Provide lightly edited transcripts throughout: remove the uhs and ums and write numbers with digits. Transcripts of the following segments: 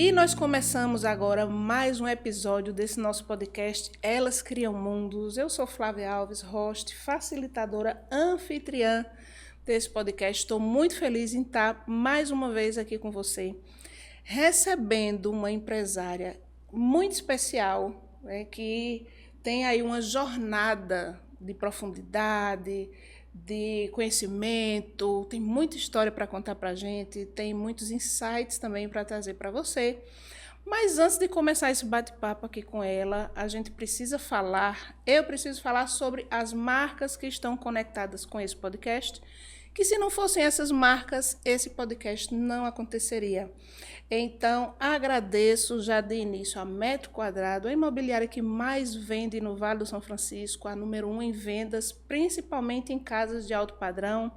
E nós começamos agora mais um episódio desse nosso podcast Elas Criam Mundos. Eu sou Flávia Alves, host, facilitadora, anfitriã desse podcast. Estou muito feliz em estar mais uma vez aqui com você, recebendo uma empresária muito especial, né, que tem aí uma jornada de profundidade, de conhecimento, tem muita história para contar para a gente, tem muitos insights também para trazer para você. Mas antes de começar esse bate-papo aqui com ela, eu preciso falar sobre as marcas que estão conectadas com esse podcast, que se não fossem essas marcas, esse podcast não aconteceria. Então, agradeço já de início a Metro Quadrado, a imobiliária que mais vende no Vale do São Francisco, a número 1 em vendas, principalmente em casas de alto padrão.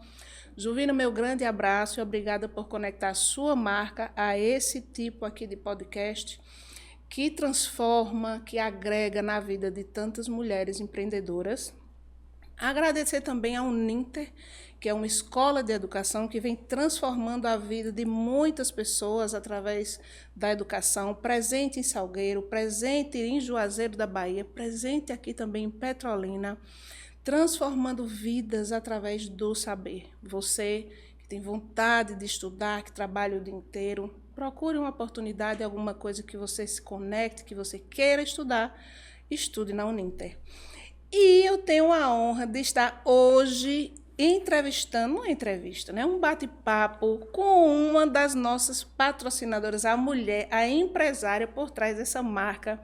Juvino, meu grande abraço e obrigada por conectar a sua marca a esse tipo aqui de podcast que transforma, que agrega na vida de tantas mulheres empreendedoras. Agradecer também ao Uninter, que é uma escola de educação que vem transformando a vida de muitas pessoas através da educação, presente em Salgueiro, presente em Juazeiro da Bahia, presente aqui também em Petrolina, transformando vidas através do saber. Você que tem vontade de estudar, que trabalha o dia inteiro, procure uma oportunidade, alguma coisa que você se conecte, que você queira estudar, estude na Uninter. E eu tenho a honra de estar hoje entrevistando, uma entrevista, né? Um bate-papo com uma das nossas patrocinadoras, a mulher, a empresária por trás dessa marca,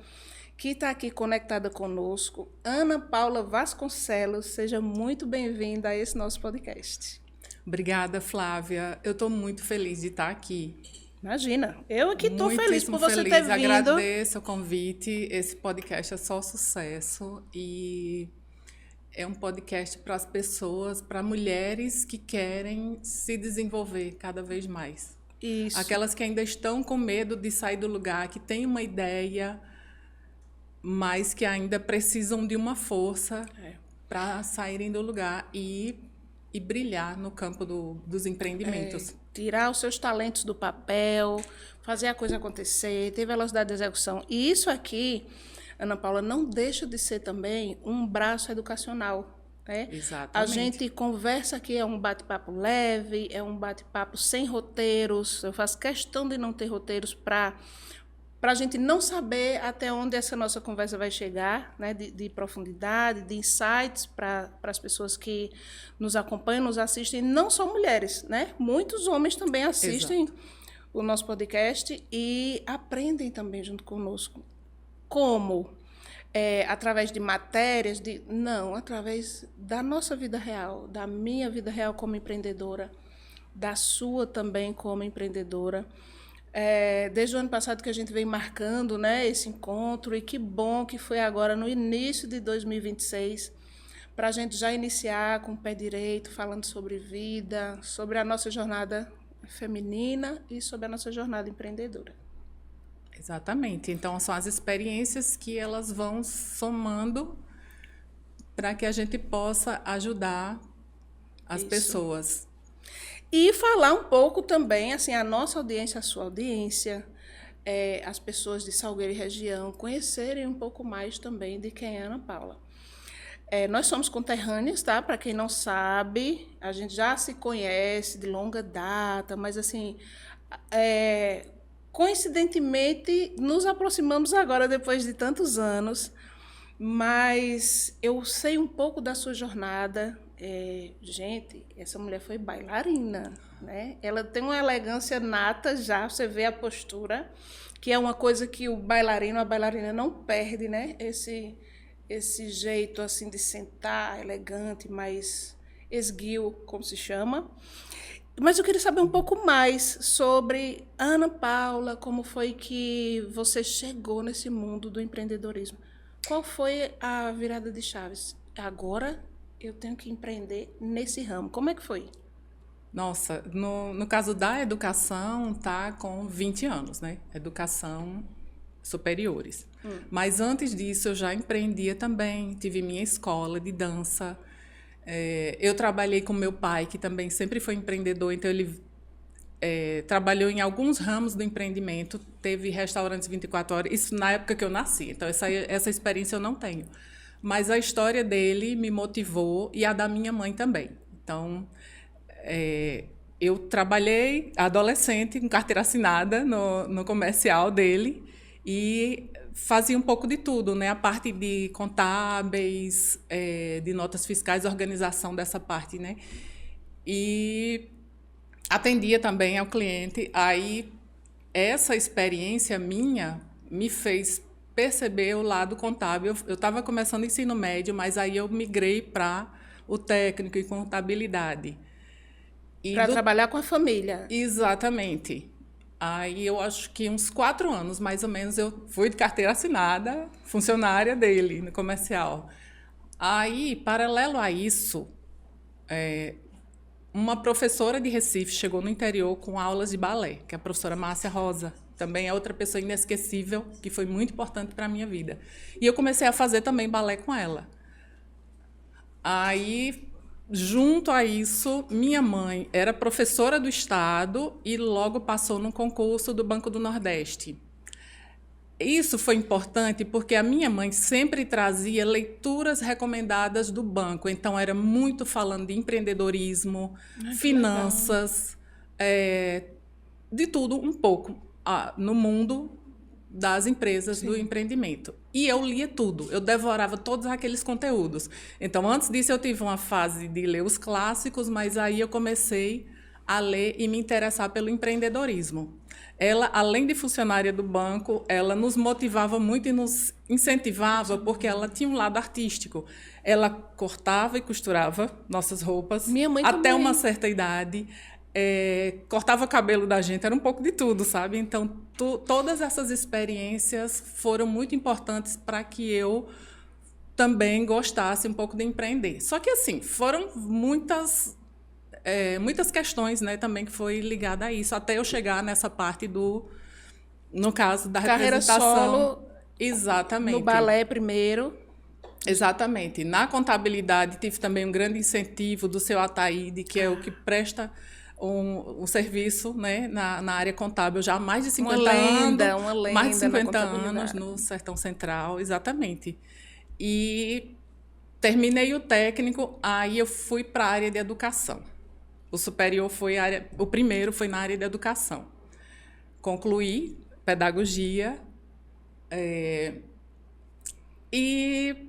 que está aqui conectada conosco, Ana Paula Vasconcelos. Seja muito bem-vinda a esse nosso podcast. Obrigada, Flávia. Eu estou muito feliz de estar aqui. Imagina, eu aqui estou feliz por você ter vindo. Agradeço o convite. Esse podcast é só sucesso e é um podcast para as pessoas, para mulheres que querem se desenvolver cada vez mais. Isso. Aquelas que ainda estão com medo de sair do lugar, que têm uma ideia, mas que ainda precisam de uma força para saírem do lugar e brilhar no campo dos empreendimentos. Tirar os seus talentos do papel, fazer a coisa acontecer, ter velocidade de execução. E isso aqui, Ana Paula, não deixa de ser também um braço educacional. Né? Exatamente. A gente conversa aqui, é um bate-papo leve, é um bate-papo sem roteiros. Eu faço questão de não ter roteiros para a gente não saber até onde essa nossa conversa vai chegar, né, de profundidade, de insights para as pessoas que nos acompanham, nos assistem, não só mulheres, né? Muitos homens também assistem Exato. o nosso podcast e aprendem também junto conosco. Como? Através de matérias, não, através da nossa vida real, da minha vida real como empreendedora, da sua também como empreendedora. Desde o ano passado que a gente vem marcando, né, esse encontro, e que bom que foi agora no início de 2026, para a gente já iniciar com o pé direito, falando sobre vida, sobre a nossa jornada feminina e sobre a nossa jornada empreendedora. Exatamente. Então, são as experiências que elas vão somando para que a gente possa ajudar as pessoas. E falar um pouco também, assim, a nossa audiência, a sua audiência, as pessoas de Salgueiro e região, conhecerem um pouco mais também de quem é Ana Paula. Nós somos conterrâneas, tá? Para quem não sabe, a gente já se conhece de longa data, mas, assim, coincidentemente, nos aproximamos agora, depois de tantos anos, mas eu sei um pouco da sua jornada. Gente, essa mulher foi bailarina, né? Ela tem uma elegância nata já, você vê a postura, que é uma coisa que o bailarino, a bailarina não perde, né? Esse jeito assim de sentar, elegante, mais esguio, como se chama. Mas eu queria saber um pouco mais sobre Ana Paula, como foi que você chegou nesse mundo do empreendedorismo. Qual foi a virada de chaves? Agora eu tenho que empreender nesse ramo. Como é que foi? Nossa, no caso da educação, tá com 20 anos, né? Educação superiores. Mas antes disso, eu já empreendia também. Tive minha escola de dança. Eu trabalhei com meu pai, que também sempre foi empreendedor, então ele trabalhou em alguns ramos do empreendimento, teve restaurantes 24 horas, isso na época que eu nasci, então essa experiência eu não tenho. Mas a história dele me motivou e a da minha mãe também. Então, eu trabalhei adolescente com carteira assinada no comercial dele e fazia um pouco de tudo, né? A parte de contábeis, de notas fiscais, organização dessa parte, né? E atendia também ao cliente. Aí, essa experiência minha me fez perceber o lado contábil. Eu estava começando o ensino médio, mas aí eu migrei para o técnico em contabilidade. Para trabalhar com a família. Exatamente. Aí eu acho que uns 4 anos, mais ou menos, eu fui de carteira assinada, funcionária dele no comercial. Aí, paralelo a isso, uma professora de Recife chegou no interior com aulas de balé, que é a professora Márcia Rosa. Também é outra pessoa inesquecível, que foi muito importante para a minha vida. E eu comecei a fazer também balé com ela. Aí, junto a isso, minha mãe era professora do Estado e logo passou no concurso do Banco do Nordeste. Isso foi importante porque a minha mãe sempre trazia leituras recomendadas do banco. Então, era muito falando de empreendedorismo, finanças, de tudo um pouco no mundo das empresas, do empreendimento. E eu lia tudo, eu devorava todos aqueles conteúdos. Então, antes disso, eu tive uma fase de ler os clássicos, mas aí eu comecei a ler e me interessar pelo empreendedorismo. Ela, além de funcionária do banco, ela nos motivava muito e nos incentivava, porque ela tinha um lado artístico. Ela cortava e costurava nossas roupas, minha mãe até também. Uma certa idade. Cortava o cabelo da gente, era um pouco de tudo, sabe? Então, todas essas experiências foram muito importantes para que eu também gostasse um pouco de empreender. Só que, assim, foram muitas questões, né, também que foi ligada a isso, até eu chegar nessa parte no caso da carreira representação. Solo. Exatamente. No balé primeiro. Exatamente. Na contabilidade, tive também um grande incentivo do seu Ataíde, que é o que presta um serviço, né, na área contábil já há mais de 50 anos. Uma lenda. Mais de 50 anos no Sertão Central, exatamente. E terminei o técnico, aí eu fui para a área de educação. O superior o primeiro foi na área de educação. Concluí pedagogia e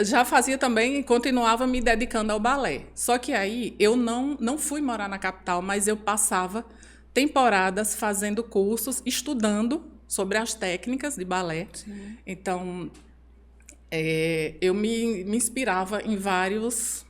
já fazia também, continuava me dedicando ao balé. Só que aí eu não fui morar na capital, mas eu passava temporadas fazendo cursos, estudando sobre as técnicas de balé. Sim. Então, eu me inspirava em vários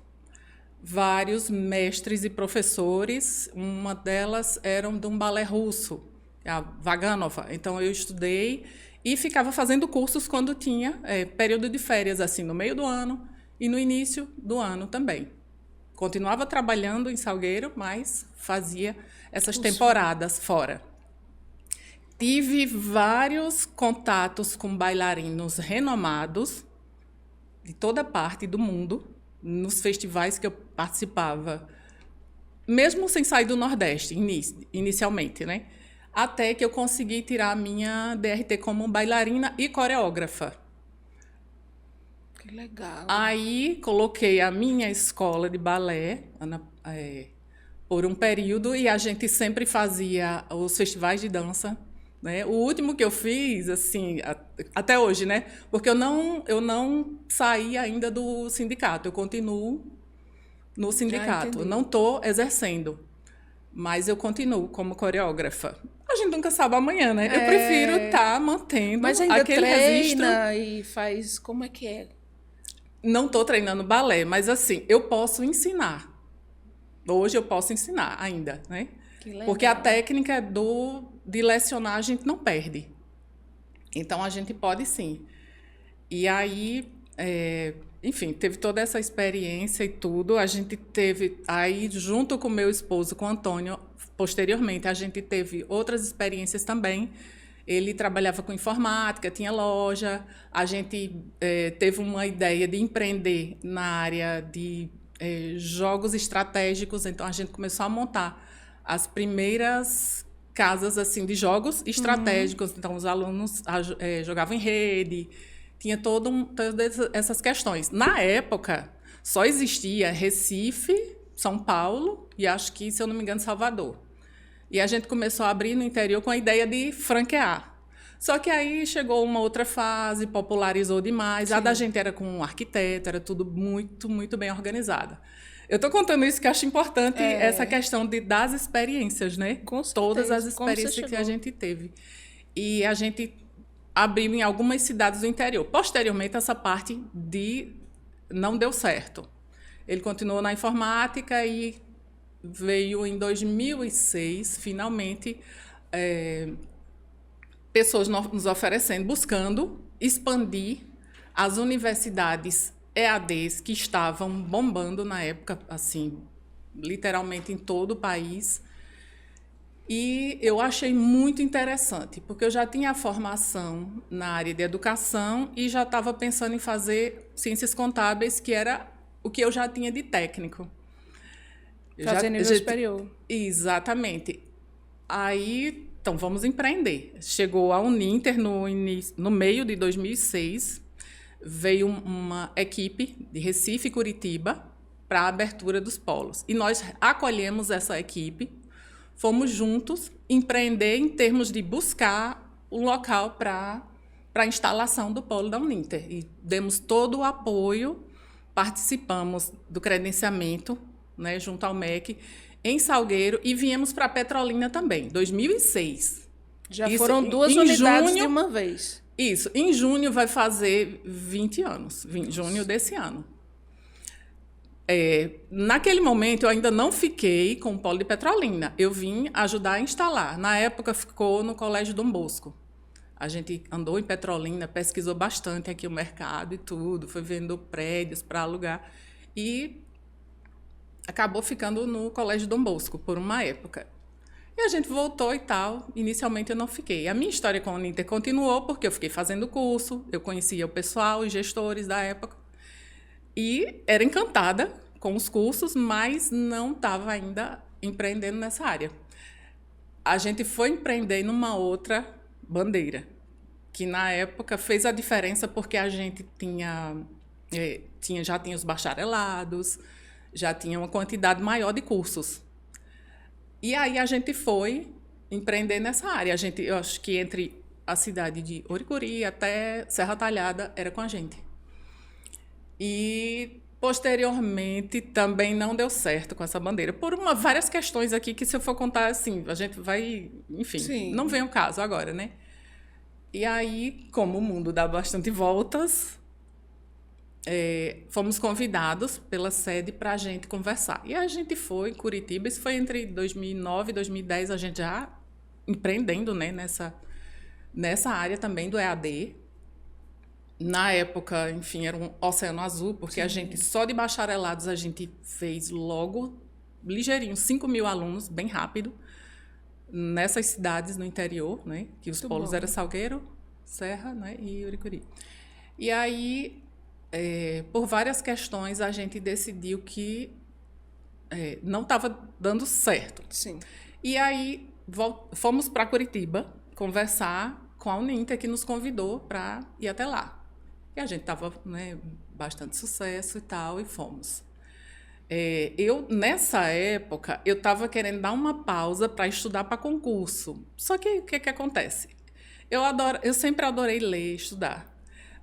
mestres e professores. Uma delas era de um balé russo, a Vaganova. Então, eu estudei e ficava fazendo cursos quando tinha período de férias, assim, no meio do ano e no início do ano também. Continuava trabalhando em Salgueiro, mas fazia essas temporadas fora. Tive vários contatos com bailarinos renomados de toda parte do mundo, nos festivais que eu participava, mesmo sem sair do Nordeste, inicialmente, né? Até que eu consegui tirar a minha DRT como bailarina e coreógrafa. Que legal. Aí coloquei a minha escola de balé por um período e a gente sempre fazia os festivais de dança, né? O último que eu fiz, assim, até hoje, né? Porque eu não saí ainda do sindicato, eu continuo no sindicato. Não estou exercendo, mas eu continuo como coreógrafa. A gente nunca sabe amanhã, né? Eu prefiro estar mantendo mas ainda aquele treina registro. E faz... Como é que é? Não estou treinando balé, mas assim, eu posso ensinar. Hoje eu posso ensinar ainda, né? Que legal. Porque a técnica de lecionar a gente não perde. Então, a gente pode sim. E aí, enfim, teve toda essa experiência e tudo. A gente teve, aí, junto com meu esposo, com o Antônio, posteriormente, a gente teve outras experiências também. Ele trabalhava com informática, tinha loja. A gente teve uma ideia de empreender na área de jogos estratégicos. Então, a gente começou a montar as primeiras casas assim de jogos estratégicos. Então, os alunos jogavam em rede, tinha todas essas questões. Na época, só existia Recife, São Paulo e acho que, se eu não me engano, Salvador. E a gente começou a abrir no interior com a ideia de franquear. Só que aí chegou uma outra fase, popularizou demais. Sim. A da gente era com um arquiteto, era tudo muito, muito bem organizado. Eu estou contando isso que acho importante, essa questão das experiências, né? Com certeza. Todas as experiências que a gente teve. E a gente abriu em algumas cidades do interior. Posteriormente, essa parte não deu certo. Ele continuou na informática e veio em 2006, finalmente, pessoas nos oferecendo, buscando expandir as universidades EADs que estavam bombando na época, assim, literalmente em todo o país. E eu achei muito interessante, porque eu já tinha a formação na área de educação e já estava pensando em fazer ciências contábeis, que era o que eu já tinha de técnico. Fazer nível superior. Exatamente. Aí, então, vamos empreender. Chegou a Uninter no meio de 2006, veio uma equipe de Recife e Curitiba para a abertura dos polos. E nós acolhemos essa equipe, fomos juntos empreender em termos de buscar um local para a instalação do polo da Uninter. E demos todo o apoio, participamos do credenciamento, né, junto ao MEC, em Salgueiro, e viemos para Petrolina também, 2006. Já foram 2 unidades de uma vez. Isso, em junho vai fazer 20 anos, junho desse ano. Naquele momento, eu ainda não fiquei com o polo de Petrolina. Eu vim ajudar a instalar. Na época, ficou no Colégio Dom Bosco. A gente andou em Petrolina, pesquisou bastante aqui o mercado e tudo, foi vendo prédios para alugar. E acabou ficando no Colégio Dom Bosco por uma época. E a gente voltou e tal. Inicialmente, eu não fiquei. A minha história com a Uninter continuou, porque eu fiquei fazendo curso, eu conhecia o pessoal, os gestores da época. E era encantada com os cursos, mas não estava ainda empreendendo nessa área. A gente foi empreender numa outra bandeira, que na época fez a diferença porque a gente já tinha os bacharelados, já tinha uma quantidade maior de cursos. E aí a gente foi empreender nessa área. Eu acho que entre a cidade de Oricuri até Serra Talhada era com a gente. E posteriormente também não deu certo com essa bandeira, por várias questões aqui que, se eu for contar assim, a gente vai, enfim, Sim. Não vem o caso agora, né? E aí, como o mundo dá bastante voltas, fomos convidados pela sede para a gente conversar. E a gente foi em Curitiba, isso foi entre 2009 e 2010, a gente já empreendendo, né, nessa área também do EAD. Na época, enfim, era um oceano azul, porque Sim. A gente, só de bacharelados, a gente fez logo, ligeirinho, 5.000 alunos, bem rápido, nessas cidades no interior, né, que os polos eram Salgueiro, Serra, né, e Uricuri. E aí, por várias questões, a gente decidiu que não estava dando certo. Sim. E aí, fomos para Curitiba conversar com a Uninter, que nos convidou para ir até lá. E a gente estava, né, bastante sucesso e tal, e fomos. Nessa época, eu estava querendo dar uma pausa para estudar para concurso. Só que o que acontece? Eu sempre adorei ler, estudar.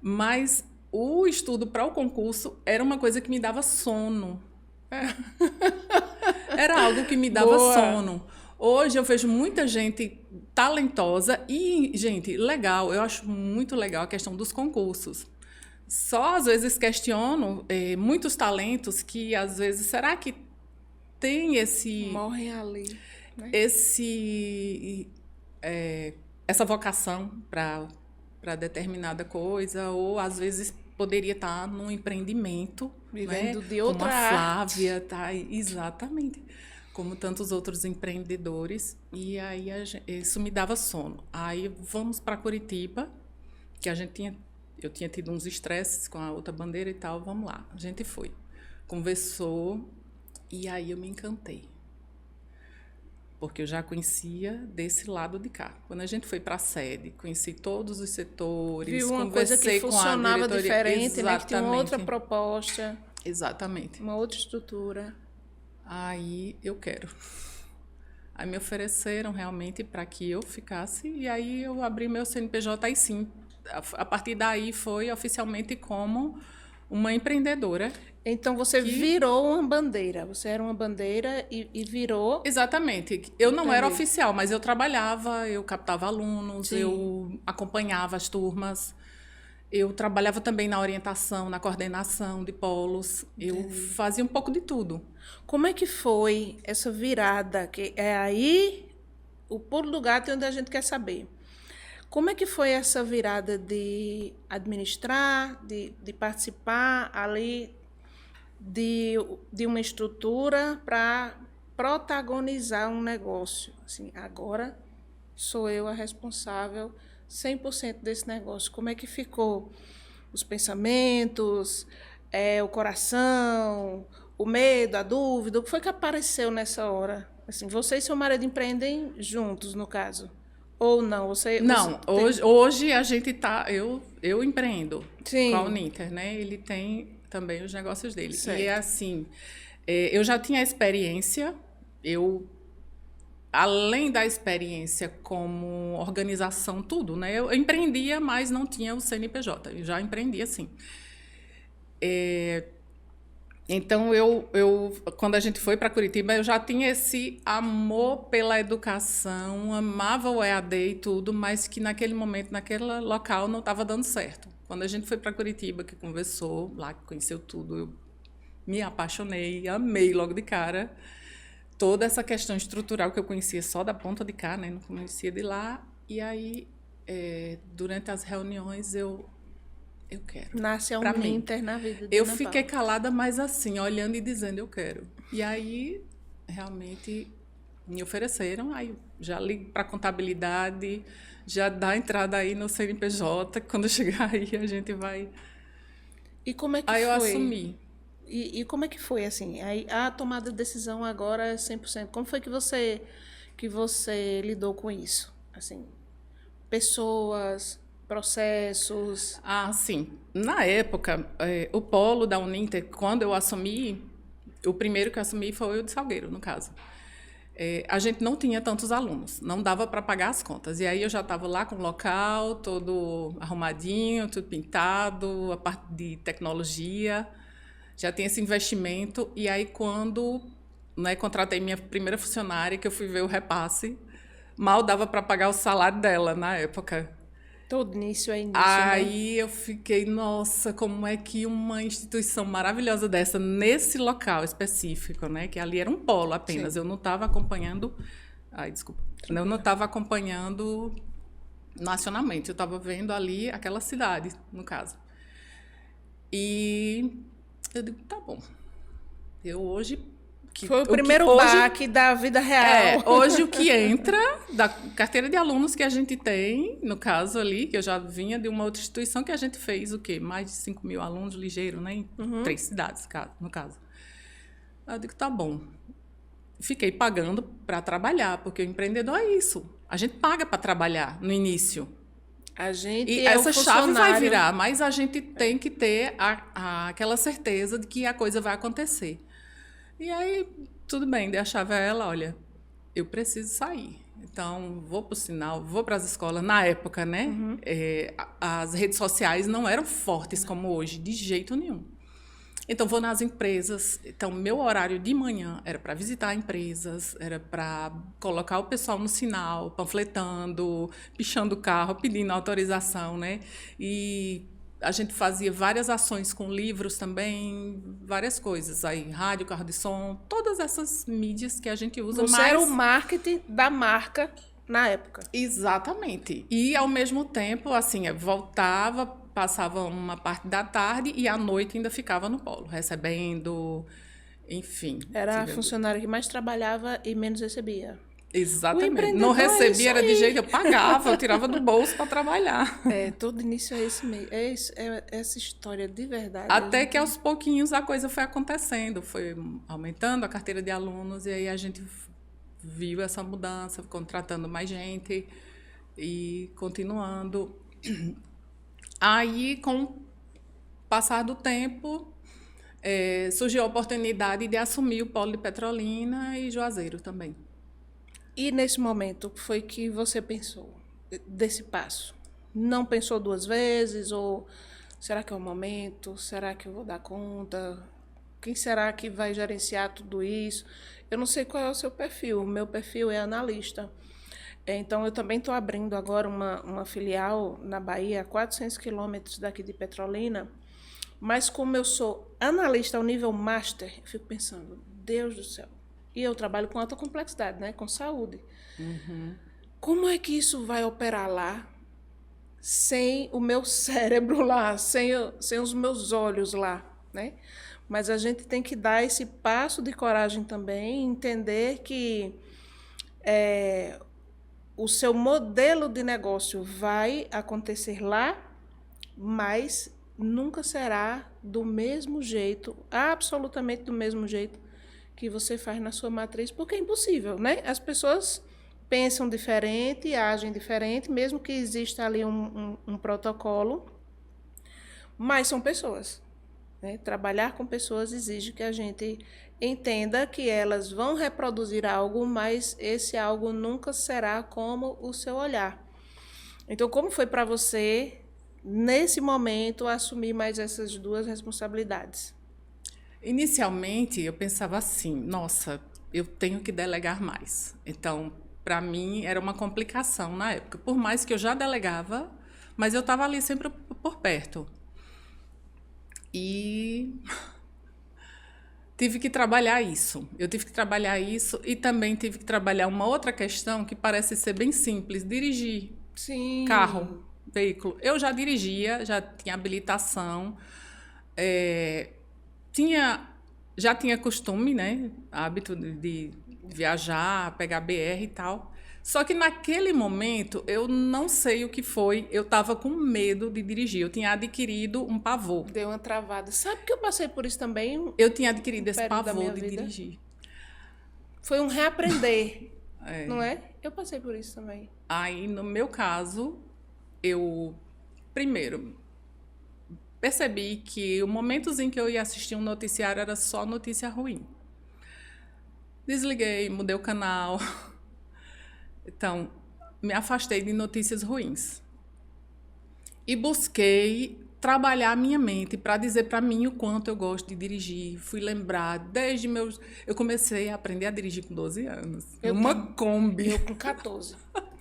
Mas o estudo para o concurso era uma coisa que me dava sono. Era algo que me dava sono. Hoje eu vejo muita gente talentosa e, gente, legal. Eu acho muito legal a questão dos concursos. Só, às vezes, questiono muitos talentos que, às vezes, será que tem esse... Morrem ali, né? Essa vocação para determinada coisa, ou, às vezes, poderia estar num empreendimento, vivendo, né, de como outra a arte. Flávia, tá? Exatamente. Como tantos outros empreendedores. E aí isso me dava sono. Aí vamos para Curitiba, que eu tinha tido uns estresses com a outra bandeira e tal, vamos lá. A gente foi. Conversou, e aí eu me encantei. porque eu já conhecia desse lado de cá. Quando a gente foi para a sede, conheci todos os setores, viu uma conversei coisa que com a funcionava diretoria. diferente, né? Que tinha uma outra Exatamente. proposta, Exatamente. uma outra estrutura. Aí eu quero. Aí me ofereceram realmente para que eu ficasse, e aí eu abri meu CNPJ, aí sim. A partir daí foi oficialmente como uma empreendedora. Então, você virou uma bandeira. Você era uma bandeira e virou... Exatamente. Eu não era Entendi. oficial, mas eu trabalhava, eu captava alunos, Sim. eu acompanhava as turmas. Eu trabalhava também na orientação, na coordenação de polos. Eu fazia um pouco de tudo. Como é que foi essa virada? Que é aí o pulo do gato onde a gente quer saber. Como é que foi essa virada de administrar, de participar ali de uma estrutura para protagonizar um negócio? Assim, agora sou eu a responsável 100% desse negócio. Como é que ficou os pensamentos, o coração, o medo, a dúvida? O que foi que apareceu nessa hora? Assim, você e seu marido empreendem juntos, no caso? Ou não? Não, hoje a gente tá. Eu empreendo Sim. com a Uninter, né? Ele tem também os negócios dele. Certo. E é assim, eu já tinha experiência, além da experiência como organização, tudo, né? Eu empreendia, mas não tinha o CNPJ. Eu já empreendia, sim. Então, quando a gente foi para Curitiba, eu já tinha esse amor pela educação, amava o EAD e tudo, mas que naquele momento, naquele local, não estava dando certo. Quando a gente foi para Curitiba, que conversou, lá que conheceu tudo, eu me apaixonei, amei logo de cara toda essa questão estrutural que eu conhecia só da ponta de cá, né? Não conhecia de lá. E aí, durante as reuniões, eu quero. Nasce a Pra mim. Uninter na vida de Eu Ana fiquei Paula. calada, mas assim, olhando e dizendo, eu quero. E aí, realmente, me ofereceram, aí já ligo para a contabilidade, já dá entrada aí no CNPJ, quando chegar aí a gente vai... E como é que Aí foi? eu assumi. E como é que foi, assim? Aí, a tomada de decisão agora é 100%. Como foi que você lidou com isso? Assim, pessoas, processos... Ah, sim. Na época, o polo da Uninter, quando eu assumi, o primeiro que eu assumi foi o de Salgueiro, no caso. A gente não tinha tantos alunos, não dava para pagar as contas. E aí eu já estava lá com o local todo arrumadinho, tudo pintado, a parte de tecnologia, já tinha esse investimento. E aí quando, né, contratei minha primeira funcionária, que eu fui ver o repasse, mal dava para pagar o salário dela na época. Todo início é início, né? Aí eu fiquei, nossa, como é que uma instituição maravilhosa dessa, nesse local específico, né? Que ali era um polo apenas. Sim. Eu não estava acompanhando... Ai, desculpa. Eu não estava acompanhando nacionalmente. Eu estava vendo ali aquela cidade, no caso. E eu digo, tá bom. Eu hoje... Foi o primeiro baque da vida real. Hoje o que entra da carteira de alunos que a gente tem, no caso ali, que eu já vinha de uma outra instituição que a gente fez o quê? Mais de 5 mil alunos, ligeiro, né? Em 3 cidades, no caso. Eu digo, tá bom. Fiquei pagando para trabalhar, porque o empreendedor é isso. A gente paga para trabalhar no início. A gente E essa chave vai virar, mas a gente tem que ter aquela certeza de que a coisa vai acontecer. E aí, tudo bem, dei a chave a ela, olha, eu preciso sair. Então, vou para o sinal, vou para as escolas. Na época, né, as redes sociais não eram fortes como hoje, de jeito nenhum. Então, vou nas empresas. Então, meu horário de manhã era para visitar empresas, era para colocar o pessoal no sinal, panfletando, pichando o carro, pedindo autorização, né? E a gente fazia várias ações com livros também, várias coisas. Aí, rádio, carro de som, todas essas mídias que a gente usa. Você era o marketing da marca na época. Exatamente. E, ao mesmo tempo, assim, voltava, passava uma parte da tarde e à noite ainda ficava no polo, recebendo, enfim. Era a funcionária que mais trabalhava e menos recebia. Exatamente. Não recebia, era de jeito, eu pagava, eu tirava do bolso para trabalhar. Todo início é esse meio. Essa história de verdade. Até que aos pouquinhos a coisa foi acontecendo, foi aumentando a carteira de alunos e aí a gente viu essa mudança, contratando mais gente e continuando. Aí, com o passar do tempo, surgiu a oportunidade de assumir o polo de Petrolina e Juazeiro também. E nesse momento, o que foi que você pensou desse passo? Não pensou duas vezes? Ou será que é o momento? Será que eu vou dar conta? Quem será que vai gerenciar tudo isso? Eu não sei qual é o seu perfil. O meu perfil é analista. Então, eu também estou abrindo agora uma filial na Bahia, a 400 quilômetros daqui de Petrolina. Mas como eu sou analista ao nível master, eu fico pensando, Deus do céu. E eu trabalho com alta complexidade, né? Com saúde. Uhum. Como é que isso vai operar lá sem o meu cérebro lá, sem os meus olhos lá, né? Mas a gente tem que dar esse passo de coragem também, entender que o seu modelo de negócio vai acontecer lá, mas nunca será do mesmo jeito, absolutamente do mesmo jeito que você faz na sua matriz, porque é impossível, né? As pessoas pensam diferente, agem diferente, mesmo que exista ali um protocolo, mas são pessoas, né? Trabalhar com pessoas exige que a gente entenda que elas vão reproduzir algo, mas esse algo nunca será como o seu olhar. Então, como foi para você, nesse momento, assumir mais essas duas responsabilidades? Inicialmente, eu pensava assim, nossa, eu tenho que delegar mais. Então, para mim, era uma complicação na época. Por mais que eu já delegava, mas eu estava ali sempre por perto. E tive que trabalhar isso. Eu tive que trabalhar isso e também tive que trabalhar uma outra questão que parece ser bem simples, dirigir. Sim. Carro, veículo. Eu já dirigia, já tinha habilitação, já tinha costume, né? Hábito de viajar, pegar BR e tal. Só que naquele momento, eu não sei o que foi, eu estava com medo de dirigir. Eu tinha adquirido um pavor. Deu uma travada. Sabe que eu passei por isso também? Eu tinha adquirido esse pavor de dirigir. Foi um reaprender, não é? Eu passei por isso também. Aí, no meu caso, eu, primeiro, percebi que o momentos em que eu ia assistir um noticiário era só notícia ruim. Desliguei, mudei o canal. Então, me afastei de notícias ruins. E busquei trabalhar a minha mente para dizer para mim o quanto eu gosto de dirigir. Fui lembrar desde meus... Eu comecei a aprender a dirigir com 12 anos. Kombi. Eu com 14.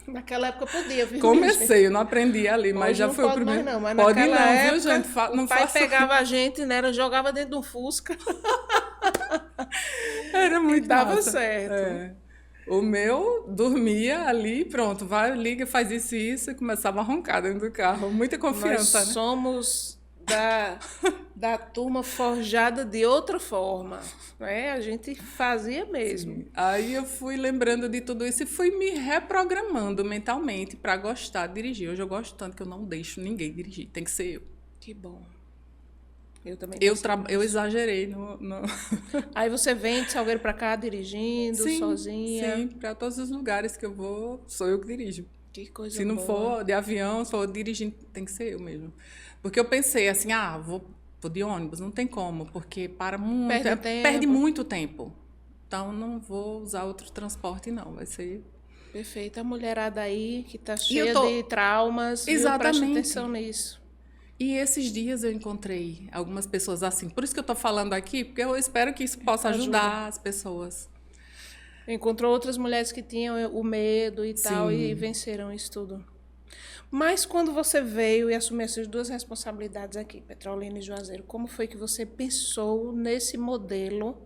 Naquela época eu podia, viu? Comecei, eu não aprendi ali, mas hoje já não foi pode o primeiro. Mais não, mas pode naquela não, época, viu, gente? Não o pai faça... pegava a gente, né? Jogava dentro de um Fusca. Era muito dava massa. certo. O meu dormia ali, pronto, vai, liga, faz isso e isso, e começava a roncar dentro do carro. Muita confiança, Nós somos da turma forjada de outra forma, né? A gente fazia mesmo. Sim. Aí eu fui lembrando de tudo isso e fui me reprogramando mentalmente para gostar de dirigir. Hoje eu gosto tanto que eu não deixo ninguém dirigir, tem que ser eu. Que bom. Eu também. Eu exagerei no... Aí você vem de Salgueiro para cá dirigindo, sim, sozinha? Sim, para todos os lugares que eu vou, sou eu que dirijo. Que coisa Se não boa. for de avião, se for dirigindo, tem que ser eu mesmo. Porque eu pensei assim, vou de ônibus, não tem como, porque para muito, perde muito tempo. Então, não vou usar outro transporte, não. Vai ser... Perfeito. A mulherada aí, que está cheia de traumas, preste atenção nisso. E esses dias eu encontrei algumas pessoas assim. Por isso que eu estou falando aqui, porque eu espero que isso possa ajudar as pessoas. Encontrou outras mulheres que tinham o medo e tal, e venceram isso tudo. Mas quando você veio e assumiu essas duas responsabilidades aqui, Petrolina e Juazeiro, como foi que você pensou nesse modelo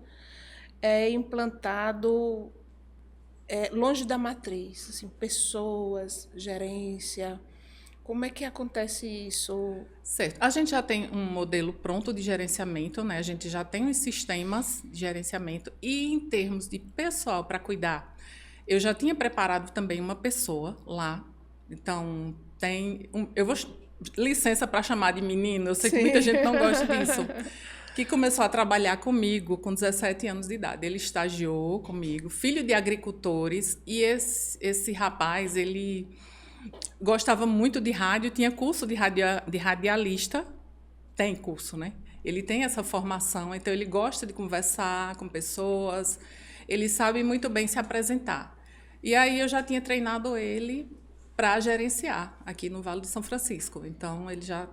implantado longe da matriz? Assim, pessoas, gerência... Como é que acontece isso? Certo. A gente já tem um modelo pronto de gerenciamento, né? A gente já tem os sistemas de gerenciamento. E em termos de pessoal para cuidar, eu já tinha preparado também uma pessoa lá. Então, eu vou licença para chamar de menino, eu sei que muita gente não gosta disso. que começou a trabalhar comigo com 17 anos de idade. Ele estagiou comigo, filho de agricultores, e esse rapaz, ele gostava muito de rádio, tinha curso de radialista, tem curso, né? Ele tem essa formação, então ele gosta de conversar com pessoas, ele sabe muito bem se apresentar. E aí eu já tinha treinado ele para gerenciar aqui no Vale do São Francisco. Então ele já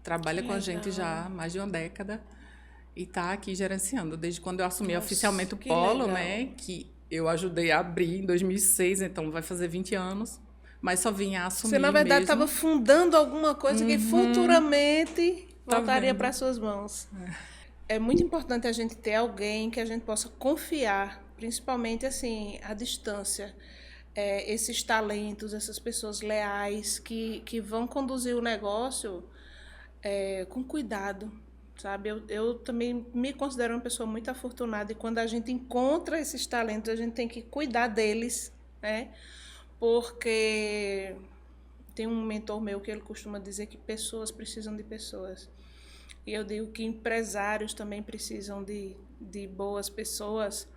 trabalha com a gente já há mais de uma década e está aqui gerenciando. Desde quando eu assumi oficialmente o Polo, né, que eu ajudei a abrir em 2006, então vai fazer 20 anos, mas só vinha a assumir. Você, na verdade, estava fundando alguma coisa que futuramente Tá voltaria vendo? para suas mãos. É muito importante a gente ter alguém que a gente possa confiar, principalmente assim, à distância. Esses talentos, essas pessoas leais que vão conduzir o negócio com cuidado, sabe? Eu também me considero uma pessoa muito afortunada, e quando a gente encontra esses talentos, a gente tem que cuidar deles, né? Porque tem um mentor meu que ele costuma dizer que pessoas precisam de pessoas. E eu digo que empresários também precisam de boas pessoas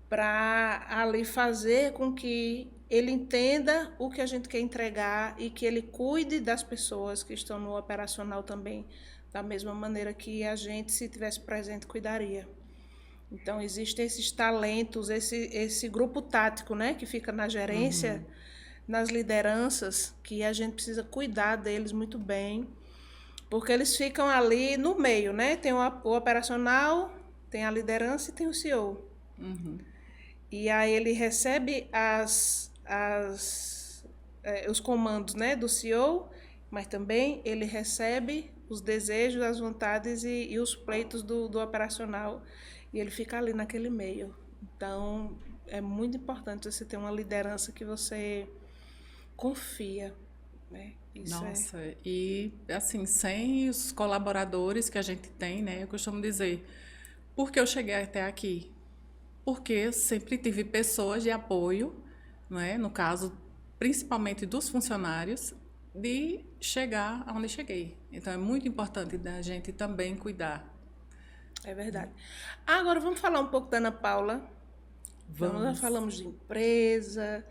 para ali fazer com que ele entenda o que a gente quer entregar e que ele cuide das pessoas que estão no operacional também, da mesma maneira que a gente, se tivesse presente, cuidaria. Então, existem esses talentos, esse grupo tático, né, que fica na gerência, nas lideranças, que a gente precisa cuidar deles muito bem, porque eles ficam ali no meio, né? Tem o operacional, tem a liderança e tem o CEO. E aí ele recebe os comandos, né, do CEO, mas também ele recebe os desejos, as vontades e os pleitos do operacional. E ele fica ali naquele meio. Então, é muito importante você ter uma liderança que você confia, né? Nossa, e assim, sem os colaboradores que a gente tem, né? Eu costumo dizer, por que eu cheguei até aqui? Porque eu sempre tive pessoas de apoio, né? No caso, principalmente dos funcionários, de chegar aonde cheguei. Então, é muito importante da gente também cuidar. É verdade. Agora, vamos falar um pouco da Ana Paula. Então, nós falamos de empresa,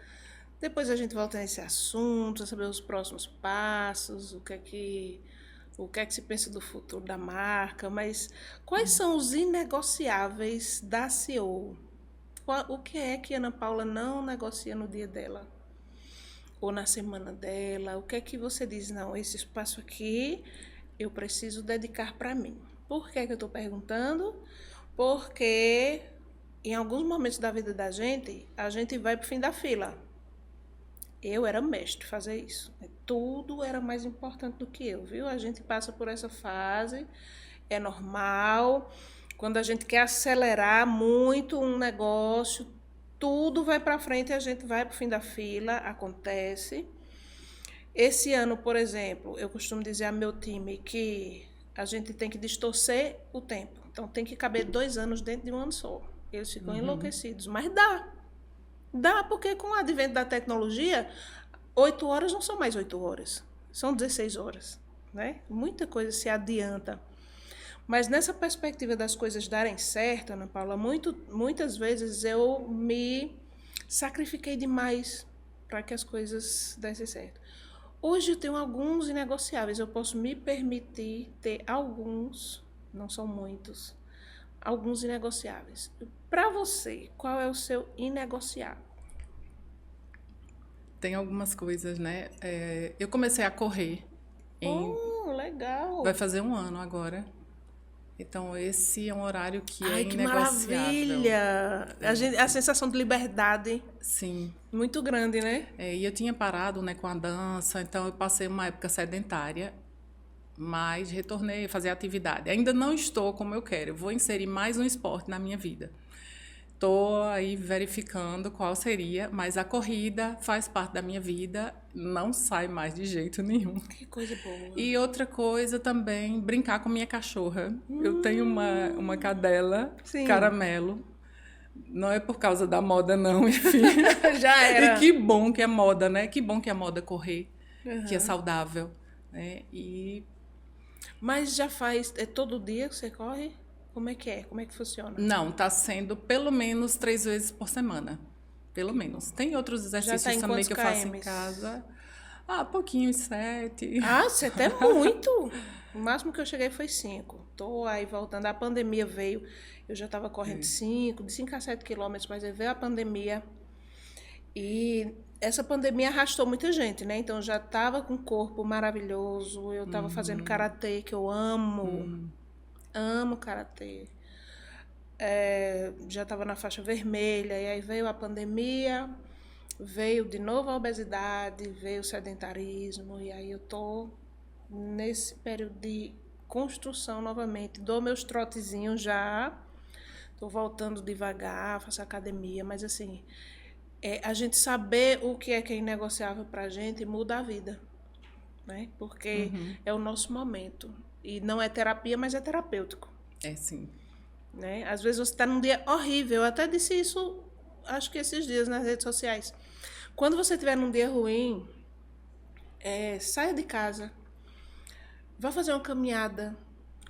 depois a gente volta nesse assunto, saber os próximos passos, o que é que se pensa do futuro da marca, mas quais são os inegociáveis da CEO? O que é que a Ana Paula não negocia no dia dela? Ou na semana dela? O que é que você diz? Não, esse espaço aqui eu preciso dedicar para mim. Por que eu estou perguntando? Porque em alguns momentos da vida da gente, a gente vai para o fim da fila. Eu era mestre fazer isso. Tudo era mais importante do que eu, viu? A gente passa por essa fase, é normal. Quando a gente quer acelerar muito um negócio, tudo vai para frente e a gente vai para o fim da fila, acontece. Esse ano, por exemplo, eu costumo dizer ao meu time que a gente tem que distorcer o tempo. Então, tem que caber 2 anos dentro de um ano só. Eles ficam enlouquecidos, mas dá. Dá, porque com o advento da tecnologia, 8 horas não são mais 8 horas, são 16 horas, né? Muita coisa se adianta. Mas nessa perspectiva das coisas darem certo, Ana Paula, muitas vezes eu me sacrifiquei demais para que as coisas dessem certo. Hoje eu tenho alguns inegociáveis, eu posso me permitir ter alguns, não são muitos, alguns inegociáveis. Para você, qual é o seu inegociável? Tem algumas coisas, né? Eu comecei a correr. Legal! Vai fazer 1 ano agora. Então, esse é um horário que é que inegociável. Maravilha! A sensação de liberdade. Sim. Muito grande, né? E eu tinha parado, né, com a dança, então eu passei uma época sedentária, mas retornei a fazer atividade. Ainda não estou como eu quero, eu vou inserir mais um esporte na minha vida. Estou aí verificando qual seria, mas a corrida faz parte da minha vida, não sai mais de jeito nenhum. Que coisa boa. E outra coisa também, brincar com minha cachorra. Eu tenho uma cadela, Sim. Caramelo. Não é por causa da moda, não, enfim. Já era. E que bom que é moda, né? Que bom que é moda correr, que é saudável, né? Mas já faz... É todo dia que você corre? Como é que é? Como é que funciona? Não, está sendo pelo menos 3 vezes por semana. Pelo menos. Tem outros exercícios também que eu faço em casa. Pouquinho, 7. Você até muito. O máximo que eu cheguei foi 5. Tô aí voltando. A pandemia veio. Eu já estava correndo de 5 a 7 quilômetros, mas aí veio a pandemia. E essa pandemia arrastou muita gente, né? Então eu já estava com um corpo maravilhoso. Eu estava fazendo karatê, que eu amo. Amo karatê. Já estava na faixa vermelha. E aí veio a pandemia. Veio de novo a obesidade, veio o sedentarismo, e aí eu tô nesse período de construção novamente. Dou meus trotezinhos já, tô voltando devagar, faço academia, mas assim, a gente saber o que é inegociável pra gente muda a vida, né? Porque é o nosso momento. E não é terapia, mas é terapêutico. É, sim. Né? Às vezes você está num dia horrível, eu até disse isso, acho que esses dias nas redes sociais. Quando você estiver num dia ruim, saia de casa, vá fazer uma caminhada,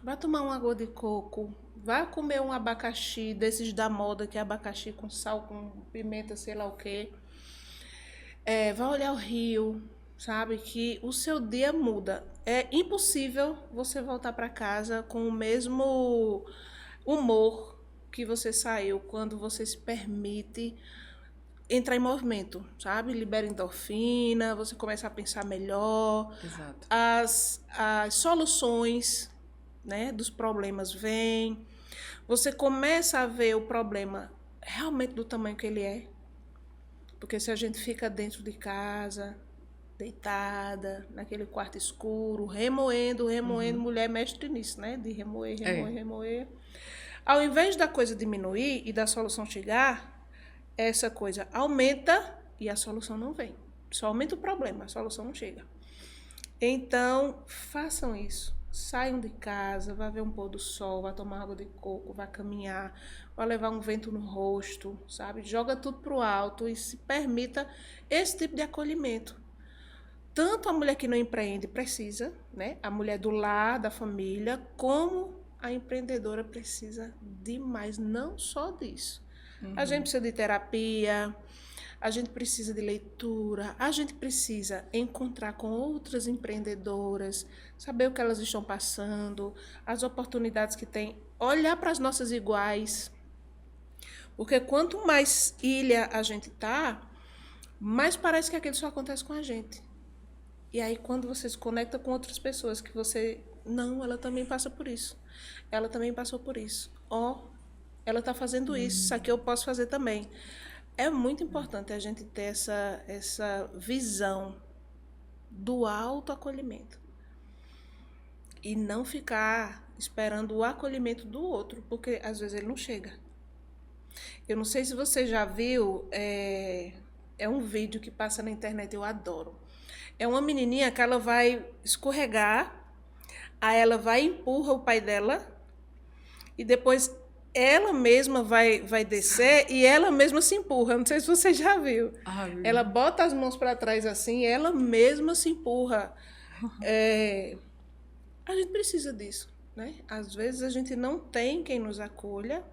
vá tomar uma água de coco, vá comer um abacaxi, desses da moda, que é abacaxi com sal, com pimenta, sei lá o quê. Vá olhar o rio, sabe? Que o seu dia muda. É impossível você voltar para casa com o mesmo humor que você saiu quando você se permite entrar em movimento, sabe? Libera endorfina, você começa a pensar melhor. Exato. As soluções, né, dos problemas vêm. Você começa a ver o problema realmente do tamanho que ele é. Porque se a gente fica dentro de casa, deitada, naquele quarto escuro, remoendo, mulher mestre nisso, né? De remoer. Ao invés da coisa diminuir e da solução chegar, essa coisa aumenta e a solução não vem. Só aumenta o problema, a solução não chega. Então, façam isso. Saiam de casa, vá ver um pôr do sol, vá tomar água de coco, vá caminhar, vá levar um vento no rosto, sabe? Joga tudo pro alto e se permita esse tipo de acolhimento. Tanto a mulher que não empreende precisa, né? A mulher do lar, da família, como a empreendedora precisa demais, não só disso. A gente precisa de terapia, a gente precisa de leitura, a gente precisa encontrar com outras empreendedoras, saber o que elas estão passando, as oportunidades que têm, olhar para as nossas iguais. Porque quanto mais ilha a gente tá, mais parece que aquilo só acontece com a gente. E aí, quando você se conecta com outras pessoas que você... Não, ela também passa por isso. Ela também passou por isso. Ela está fazendo isso aqui eu posso fazer também. É muito importante a gente ter essa visão do autoacolhimento. E não ficar esperando o acolhimento do outro, porque às vezes ele não chega. Eu não sei se você já viu, é um vídeo que passa na internet, eu adoro. É uma menininha que ela vai escorregar, aí ela vai e empurra o pai dela, e depois ela mesma vai descer e ela mesma se empurra. Não sei se você já viu. Ela bota as mãos para trás assim e ela mesma se empurra. A gente precisa disso, né? Às vezes a gente não tem quem nos acolha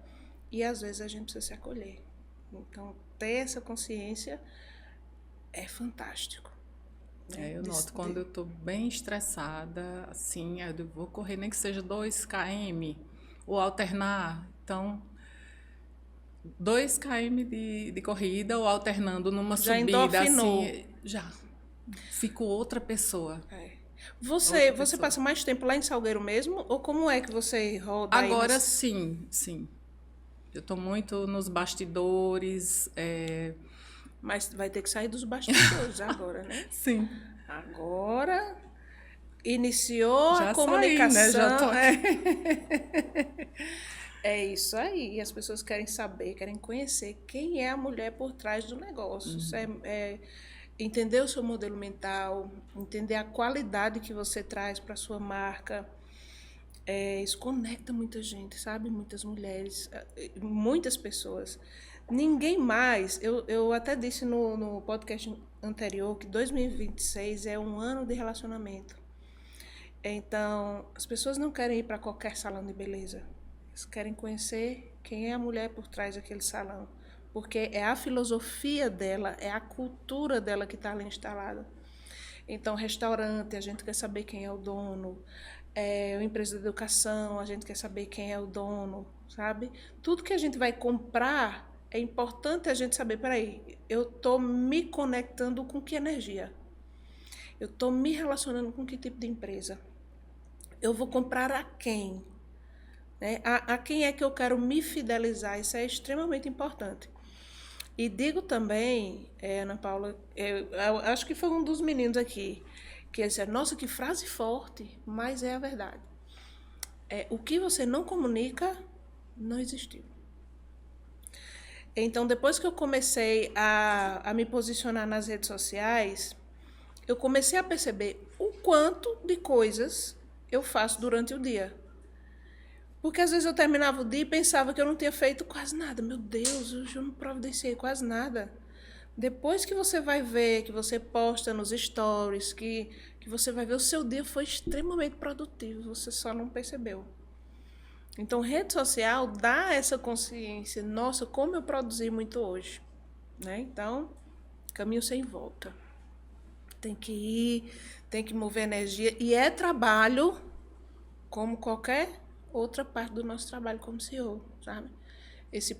e às vezes a gente precisa se acolher. Então, ter essa consciência é fantástico. Eu noto quando eu estou bem estressada, assim, eu vou correr nem que seja 2 km ou alternar. Então, 2 km de corrida ou alternando numa já subida, endorfinou. assim, já fico outra pessoa. Você passa mais tempo lá em Salgueiro mesmo? Ou como é que você roda aí? Agora sim. Eu estou muito nos bastidores. Mas vai ter que sair dos bastidores agora, né? Sim. Agora iniciou já a comunicação. Saí, né? Já tô aqui. É isso aí. E as pessoas querem saber, querem conhecer quem é a mulher por trás do negócio. Entender o seu modelo mental, entender a qualidade que você traz para a sua marca. Isso conecta muita gente, sabe? Muitas mulheres, muitas pessoas. Ninguém mais... Eu até disse no podcast anterior que 2026 é um ano de relacionamento. Então, as pessoas não querem ir para qualquer salão de beleza. Eles querem conhecer quem é a mulher por trás daquele salão. Porque é a filosofia dela, é a cultura dela que está ali instalada. Então, restaurante, a gente quer saber quem é o dono. Uma empresa de educação, a gente quer saber quem é o dono, sabe? Tudo que a gente vai comprar, é importante a gente saber, peraí, eu estou me conectando com que energia? Eu estou me relacionando com que tipo de empresa? Eu vou comprar a quem? Né? A quem é que eu quero me fidelizar? Isso é extremamente importante. E digo também, Ana Paula, eu acho que foi um dos meninos aqui, que ele disse, nossa, que frase forte, mas é a verdade. O que você não comunica, não existiu. Então, depois que eu comecei a me posicionar nas redes sociais, eu comecei a perceber o quanto de coisas eu faço durante o dia. Porque às vezes eu terminava o dia e pensava que eu não tinha feito quase nada. Meu Deus, eu não providenciei quase nada. Depois que você vai ver, que você posta nos stories, que você vai ver, o seu dia foi extremamente produtivo, você só não percebeu. Então, rede social dá essa consciência. Nossa, como eu produzi muito hoje. Né? Então, caminho sem volta. Tem que ir, tem que mover energia. E é trabalho como qualquer outra parte do nosso trabalho como CEO, sabe? Esse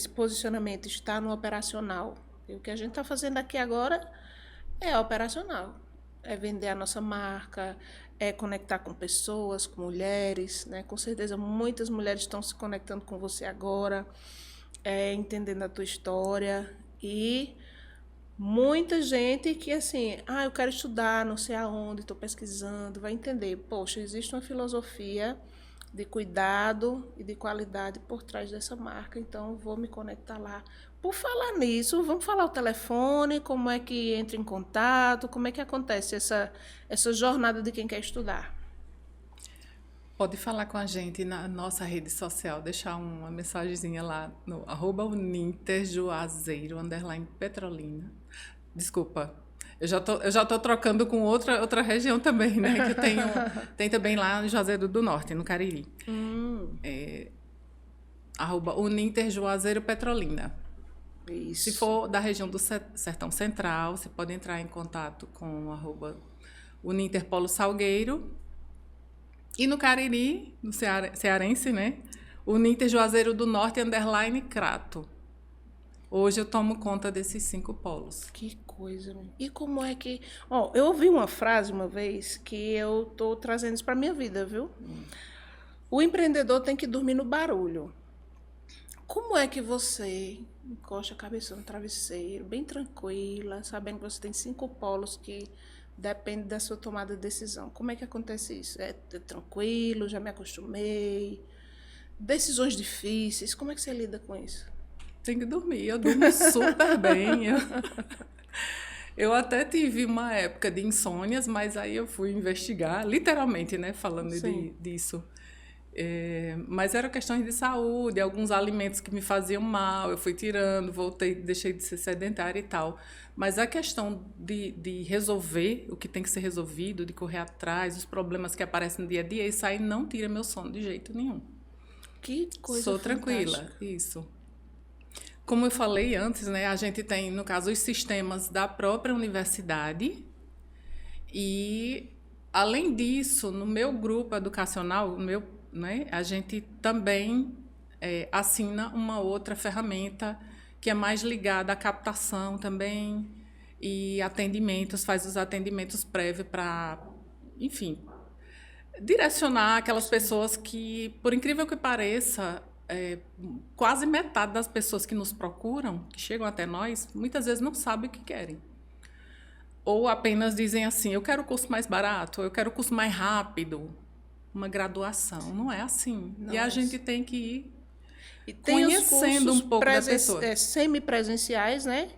posicionamento está no operacional. E o que a gente está fazendo aqui agora é operacional. É vender a nossa marca, é conectar com pessoas, com mulheres, né? Com certeza muitas mulheres estão se conectando com você agora, entendendo a tua história e muita gente que assim, eu quero estudar, não sei aonde, estou pesquisando, vai entender, poxa, existe uma filosofia de cuidado e de qualidade por trás dessa marca, então vou me conectar lá. Por falar nisso, vamos falar o telefone, como é que entra em contato, como é que acontece essa jornada de quem quer estudar? Pode falar com a gente na nossa rede social, deixar uma mensagenzinha lá no @uninterjuazeiro_Petrolina. Desculpa, eu já tô trocando com outra região também, né? Que eu tem também lá no Juazeiro do Norte, no Cariri. @uninterjuazeiro_Petrolina. Isso. Se for da região do Sertão Central, você pode entrar em contato com @uninterpolo Salgueiro. E no Cariri, no cearense, né? Uninter Juazeiro do Norte _Crato. Hoje eu tomo conta desses 5 polos. Que coisa. E como é que... eu ouvi uma frase uma vez que eu estou trazendo isso para a minha vida, viu? O empreendedor tem que dormir no barulho. Como é que você encosta a cabeça no travesseiro, bem tranquila, sabendo que você tem 5 polos que dependem da sua tomada de decisão? Como é que acontece isso? É tranquilo, já me acostumei? Decisões difíceis, como é que você lida com isso? Tem que dormir, eu durmo super bem. Eu até tive uma época de insônias, mas aí eu fui investigar, literalmente, né, falando disso. Mas eram questões de saúde, alguns alimentos que me faziam mal, eu fui tirando, voltei, deixei de ser sedentária e tal. Mas a questão de resolver o que tem que ser resolvido, de correr atrás, os problemas que aparecem no dia a dia, isso aí não tira meu sono de jeito nenhum. Que coisa Sou fantástica. Tranquila, isso. Como eu falei antes, né, a gente tem, no caso, os sistemas da própria universidade e, além disso, no meu grupo educacional, né, a gente também assina uma outra ferramenta que é mais ligada à captação também e atendimentos, faz os atendimentos prévios para, enfim, direcionar aquelas pessoas que, por incrível que pareça, quase metade das pessoas que nos procuram, que chegam até nós, muitas vezes não sabem o que querem. Ou apenas dizem assim, eu quero o curso mais barato, eu quero o curso mais rápido, uma graduação. Não é assim. Nossa. E a gente tem que ir conhecendo um pouco da pessoa. Semipresenciais, né?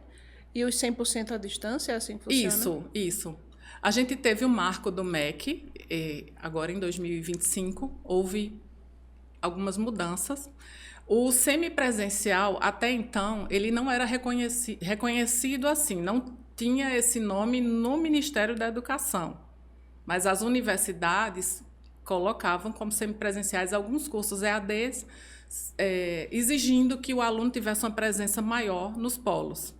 E os 100% à distância, assim funciona? Isso. A gente teve o marco do MEC, agora em 2025, houve algumas mudanças. O semipresencial, até então, ele não era reconhecido assim, não tinha esse nome no Ministério da Educação. Mas as universidades colocavam como semipresenciais alguns cursos EADs, exigindo que o aluno tivesse uma presença maior nos polos.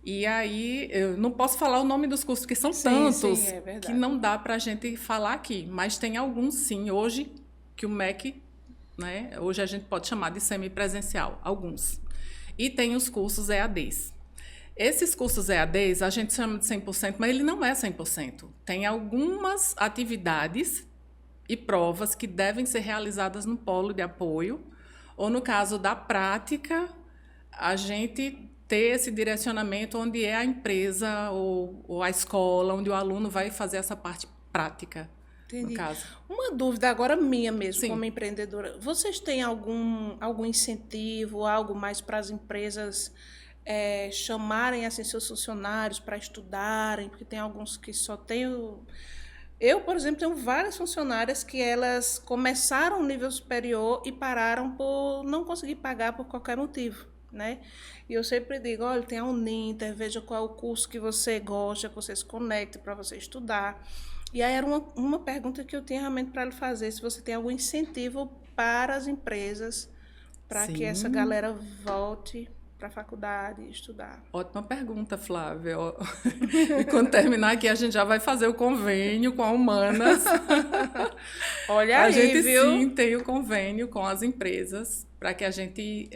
E aí, eu não posso falar o nome dos cursos, porque são tantos que não dá para a gente falar aqui. Mas tem alguns, sim, hoje, que o MEC, né, hoje a gente pode chamar de semipresencial, alguns. E tem os cursos EADs. Esses cursos EADs, a gente chama de 100%, mas ele não é 100%. Tem algumas atividades e provas que devem ser realizadas no polo de apoio, ou no caso da prática, a gente ter esse direcionamento onde é a empresa ou a escola, onde o aluno vai fazer essa parte prática. Entendi. No caso. Uma dúvida agora minha mesmo, Sim. como empreendedora. Vocês têm algum incentivo, algo mais para as empresas chamarem assim, seus funcionários para estudarem? Porque tem alguns que só têm... Eu, por exemplo, tenho várias funcionárias que elas começaram no nível superior e pararam por não conseguir pagar por qualquer motivo, né? E eu sempre digo, olha, tem a Uninter, veja qual é o curso que você gosta, que você se conecte para você estudar. E aí era uma pergunta que eu tinha realmente para lhe fazer, se você tem algum incentivo para as empresas, para que essa galera volte para a faculdade e estudar. Ótima pergunta, Flávia. E quando terminar aqui, a gente já vai fazer o convênio com a Humanas. Olha aí, gente, viu? Sim, tem o convênio com as empresas para que a gente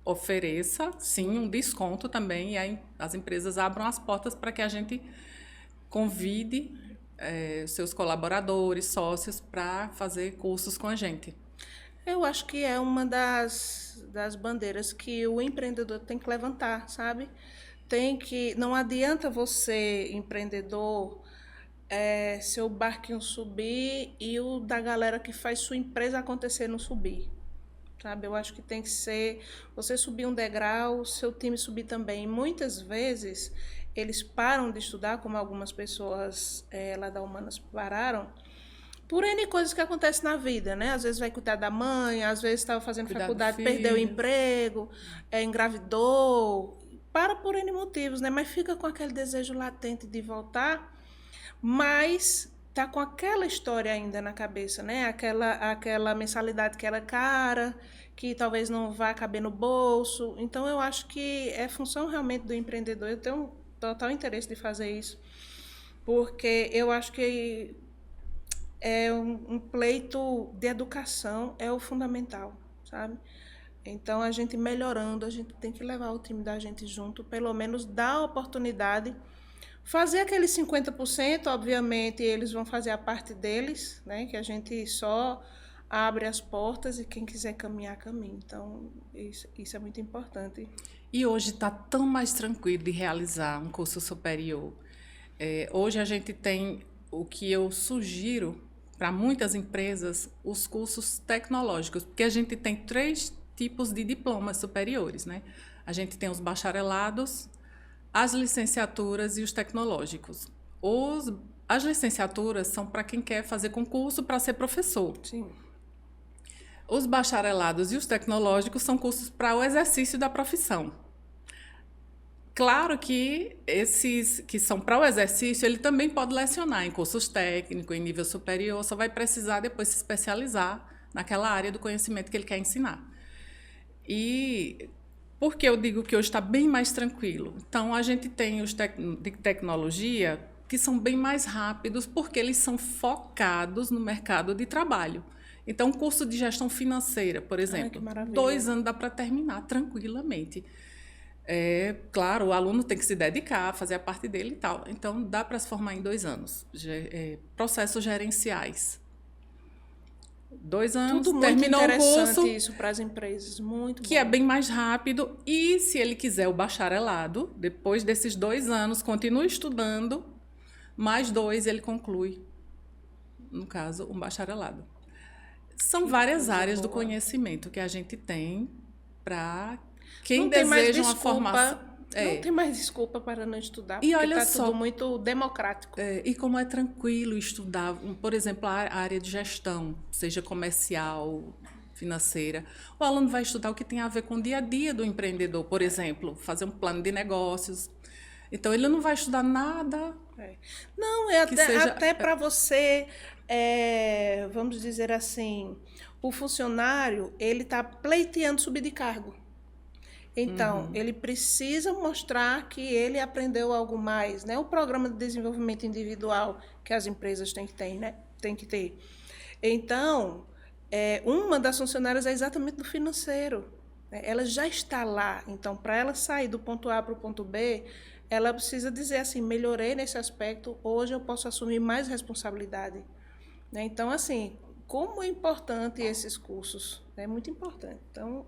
ofereça, sim, um desconto também. E aí as empresas abram as portas para que a gente convide seus colaboradores, sócios, para fazer cursos com a gente. Eu acho que é uma das bandeiras que o empreendedor tem que levantar, sabe? Não adianta você, empreendedor, seu barquinho subir e o da galera que faz sua empresa acontecer não subir. Sabe? Eu acho que tem que ser você subir um degrau, seu time subir também. Muitas vezes eles param de estudar, como algumas pessoas lá da Humanas pararam, por N coisas que acontecem na vida, né? Às vezes vai cuidar da mãe, às vezes estava fazendo faculdade, perdeu o emprego, engravidou, para por N motivos, né? Mas fica com aquele desejo latente de voltar, mas tá com aquela história ainda na cabeça, né? Aquela mensalidade que era cara, que talvez não vá caber no bolso. Então, eu acho que é função realmente do empreendedor. Eu tenho um total interesse de fazer isso, porque eu acho que um pleito de educação é o fundamental, sabe? Então, a gente melhorando, a gente tem que levar o time da gente junto, pelo menos dar a oportunidade, fazer aqueles 50%, obviamente, eles vão fazer a parte deles, né? Que a gente só abre as portas e quem quiser caminhar, caminha. Então, isso é muito importante. E hoje está tão mais tranquilo de realizar um curso superior. Hoje a gente tem o que eu sugiro para muitas empresas, os cursos tecnológicos, porque a gente tem 3 tipos de diplomas superiores, né? A gente tem os bacharelados, as licenciaturas e os tecnológicos. As licenciaturas são para quem quer fazer concurso para ser professor. Sim. Os bacharelados e os tecnológicos são cursos para o exercício da profissão. Claro que esses que são para o exercício, ele também pode lecionar em cursos técnicos, em nível superior, só vai precisar depois se especializar naquela área do conhecimento que ele quer ensinar. E por que eu digo que hoje está bem mais tranquilo? Então, a gente tem os de tecnologia que são bem mais rápidos porque eles são focados no mercado de trabalho. Então, um curso de gestão financeira, por exemplo, 2 anos dá para terminar tranquilamente. Claro, o aluno tem que se dedicar, fazer a parte dele e tal. Então, dá para se formar em 2 anos. Processos gerenciais. 2 anos, tudo terminou muito interessante o curso. Isso para as empresas, muito que bom. É bem mais rápido. E se ele quiser o bacharelado, depois desses 2 anos, continua estudando, mais 2 ele conclui, no caso, um bacharelado. São várias áreas do conhecimento que a gente tem para quem deseja uma formação. Não tem mais desculpa para não estudar, E porque olha está tudo muito democrático. E como é tranquilo estudar, por exemplo, a área de gestão, seja comercial, financeira. O aluno vai estudar o que tem a ver com o dia a dia do empreendedor, por exemplo, fazer um plano de negócios. Então, ele não vai estudar nada Não, até para você, vamos dizer assim, o funcionário, ele está pleiteando subir de cargo. Então, ele precisa mostrar que ele aprendeu algo mais, né? O programa de desenvolvimento individual que as empresas têm que ter, né? Tem que ter. Então, uma das funcionárias é exatamente do financeiro. Né? Ela já está lá. Então, para ela sair do ponto A para o ponto B, ela precisa dizer assim, melhorei nesse aspecto, hoje eu posso assumir mais responsabilidade. Né? Então, assim, como é importante esses cursos? É muito importante. Então,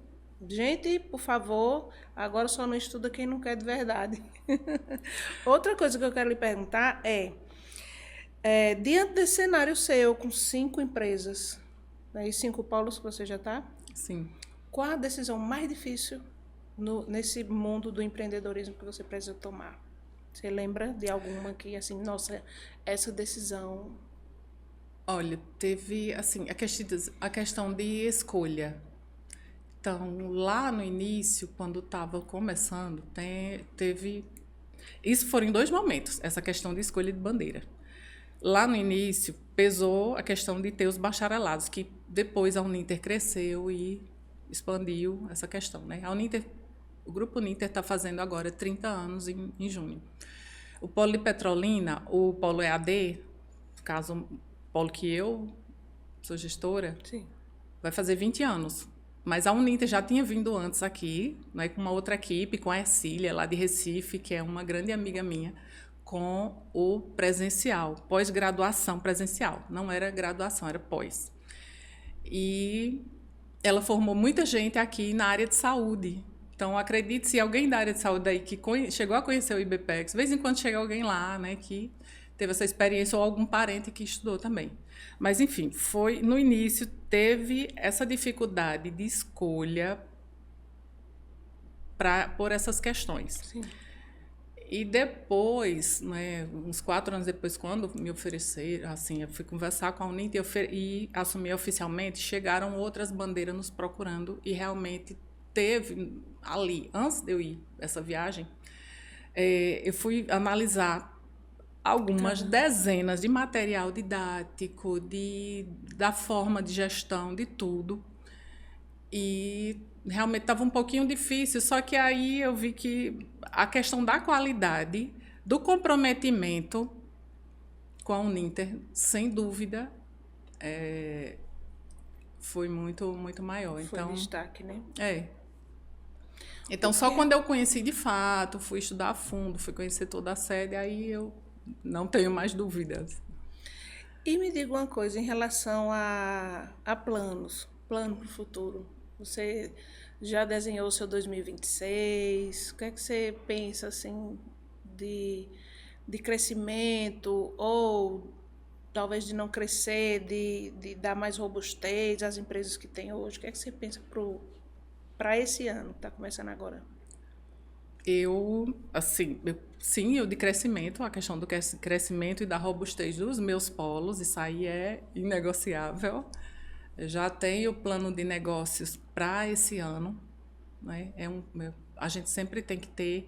gente, por favor, agora só não estuda quem não quer de verdade. Outra coisa que eu quero lhe perguntar diante desse cenário seu, com 5 empresas, né, e 5 polos que você já está? Sim. Qual a decisão mais difícil nesse mundo do empreendedorismo que você precisa tomar? Você lembra de alguma que, assim, nossa, essa decisão... Olha, teve, assim, a questão de escolha. Então, lá no início, quando estava começando, teve... Isso foram em 2 momentos, essa questão de escolha de bandeira. Lá no início, pesou a questão de ter os bacharelados, que depois a Uninter cresceu e expandiu essa questão, né? O Grupo Uninter está fazendo agora 30 anos em junho. O Polo de Petrolina, o Polo EAD, no caso, o polo que eu sou gestora, Sim. vai fazer 20 anos. Mas a Uninter já tinha vindo antes aqui, né, com uma outra equipe, com a Ercília, lá de Recife, que é uma grande amiga minha, com o presencial, pós-graduação presencial. Não era graduação, era pós. E ela formou muita gente aqui na área de saúde. Então, acredite, se alguém da área de saúde aí que chegou a conhecer o IBPEX, de vez em quando chega alguém lá, né, que teve essa experiência, ou algum parente que estudou também. Mas, enfim, no início, teve essa dificuldade de escolha por essas questões. Sim. E depois, né, uns 4 anos depois, quando me ofereceram, assim, eu fui conversar com a Uninter e assumi oficialmente, chegaram outras bandeiras nos procurando e realmente teve ali, antes de eu ir essa viagem, eu fui analisar algumas dezenas de material didático, da forma de gestão, de tudo. E realmente estava um pouquinho difícil, só que aí eu vi que a questão da qualidade, do comprometimento com a Uninter, sem dúvida, foi muito, muito maior. Foi destaque, né? Então, só quando eu conheci de fato, fui estudar a fundo, fui conhecer toda a sede, aí eu não tenho mais dúvidas. E me diga uma coisa em relação a planos, plano para o futuro. Você já desenhou o seu 2026? O que é que você pensa assim de crescimento ou talvez de não crescer, de dar mais robustez às empresas que tem hoje? O que é que você pensa para esse ano que está começando agora? Sim, eu de crescimento, a questão do crescimento e da robustez dos meus polos, isso aí é inegociável. Eu já tenho plano de negócios para esse ano, né? A gente sempre tem que ter,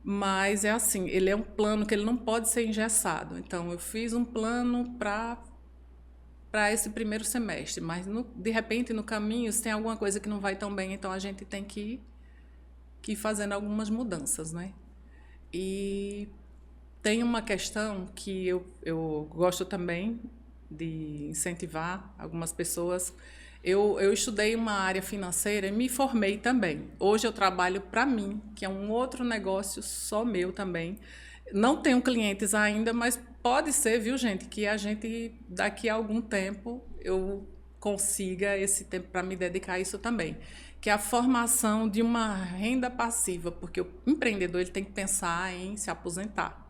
mas é assim, ele é um plano que ele não pode ser engessado. Então, eu fiz um plano para esse primeiro semestre, mas de repente no caminho, se tem alguma coisa que não vai tão bem, então a gente tem que ir fazendo algumas mudanças, né? E tem uma questão que eu gosto também de incentivar algumas pessoas. Eu estudei uma área financeira e me formei também. Hoje eu trabalho para mim, que é um outro negócio só meu também. Não tenho clientes ainda, mas pode ser, viu, gente, que a gente, daqui a algum tempo, eu consiga esse tempo para me dedicar a isso também, que é a formação de uma renda passiva, porque o empreendedor ele tem que pensar em se aposentar.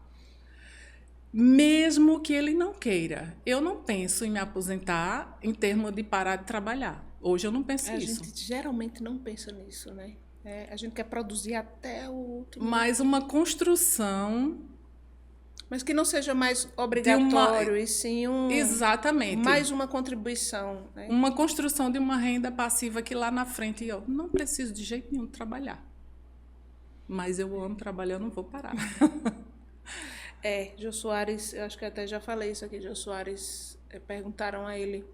Mesmo que ele não queira. Eu não penso em me aposentar em termos de parar de trabalhar. Hoje eu não penso nisso. A gente geralmente não pensa nisso, né? A gente quer produzir até o último. Mas uma construção... Mas que não seja mais obrigatório, e sim Exatamente. Mais uma contribuição. Né? Uma construção de uma renda passiva que lá na frente eu não preciso de jeito nenhum trabalhar. Mas eu amo trabalhar, eu não vou parar. Jô Soares, eu acho que até já falei isso aqui, Jô Soares, perguntaram a ele,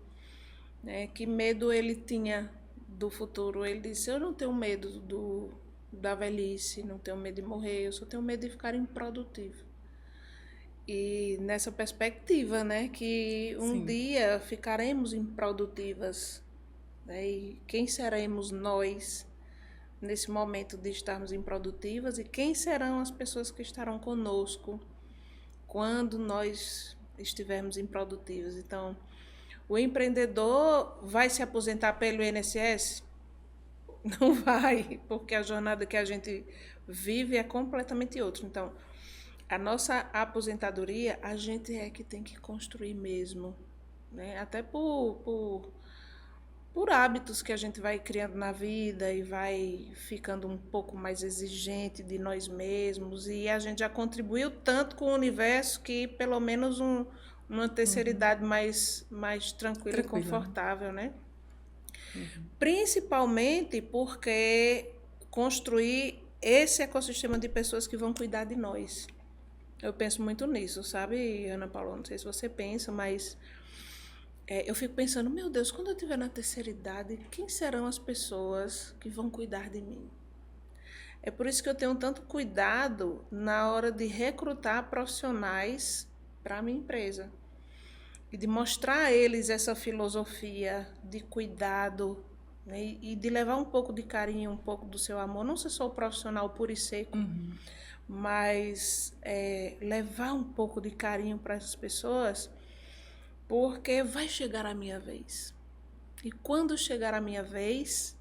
né, que medo ele tinha do futuro. Ele disse, eu não tenho medo da velhice, não tenho medo de morrer, eu só tenho medo de ficar improdutivo. E nessa perspectiva, né, que um dia ficaremos improdutivas, né, e quem seremos nós nesse momento de estarmos improdutivas e quem serão as pessoas que estarão conosco quando nós estivermos improdutivas. Então, o empreendedor vai se aposentar pelo INSS? Não vai, porque a jornada que a gente vive é completamente outra. Então, a nossa aposentadoria, a gente é que tem que construir mesmo, né? Até por hábitos que a gente vai criando na vida e vai ficando um pouco mais exigente de nós mesmos. E a gente já contribuiu tanto com o universo que pelo menos uma terceira idade mais tranquila e confortável, né? Principalmente porque construir esse ecossistema de pessoas que vão cuidar de nós. Eu penso muito nisso, sabe, Ana Paula? Não sei se você pensa, mas eu fico pensando, meu Deus, quando eu estiver na terceira idade, quem serão as pessoas que vão cuidar de mim? É por isso que eu tenho tanto cuidado na hora de recrutar profissionais para a minha empresa. E de mostrar a eles essa filosofia de cuidado, né? E de levar um pouco de carinho, um pouco do seu amor. Não ser só o profissional puro e seco, mas levar um pouco de carinho para essas pessoas, porque vai chegar a minha vez. E quando chegar a minha vez,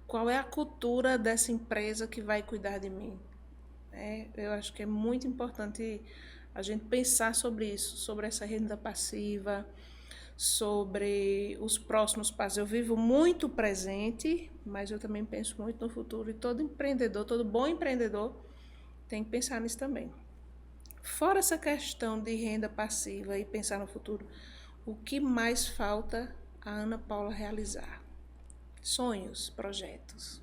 qual é a cultura dessa empresa que vai cuidar de mim? Eu acho que é muito importante a gente pensar sobre isso, sobre essa renda passiva, sobre os próximos passos. Eu vivo muito presente, mas eu também penso muito no futuro. E todo empreendedor, todo bom empreendedor, tem que pensar nisso também. Fora essa questão de renda passiva e pensar no futuro, o que mais falta a Ana Paula realizar? Sonhos, projetos.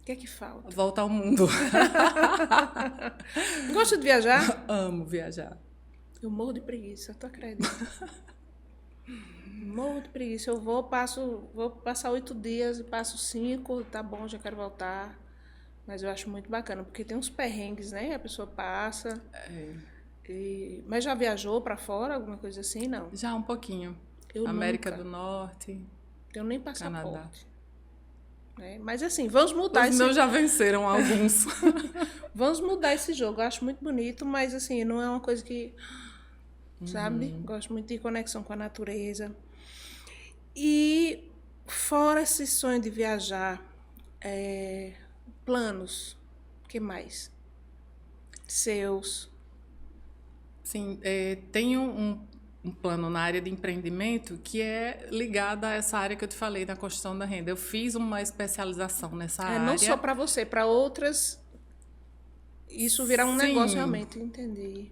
O que é que falta? Volta ao mundo. Gosta de viajar? Amo viajar. Eu morro de preguiça, tu acredita? Morro de preguiça. Eu vou passar 8 dias e passo 5, tá bom, já quero voltar. Mas eu acho muito bacana, porque tem uns perrengues, né? A pessoa passa. Mas já viajou para fora, alguma coisa assim? Não? Já um pouquinho. América do Norte. Eu nem passaporte. Canadá. Mas assim, vamos mudar Os meus já venceram alguns. Vamos mudar esse jogo. Eu acho muito bonito, mas assim, não é uma coisa que... Sabe? Gosto muito de conexão com a natureza. E fora esse sonho de viajar, planos, o que mais? Seus? Sim, tenho um plano na área de empreendimento que é ligado a essa área que eu te falei, da construção da renda. Eu fiz uma especialização nessa área. Não só para você, para outras, isso virar um negócio realmente, entendi.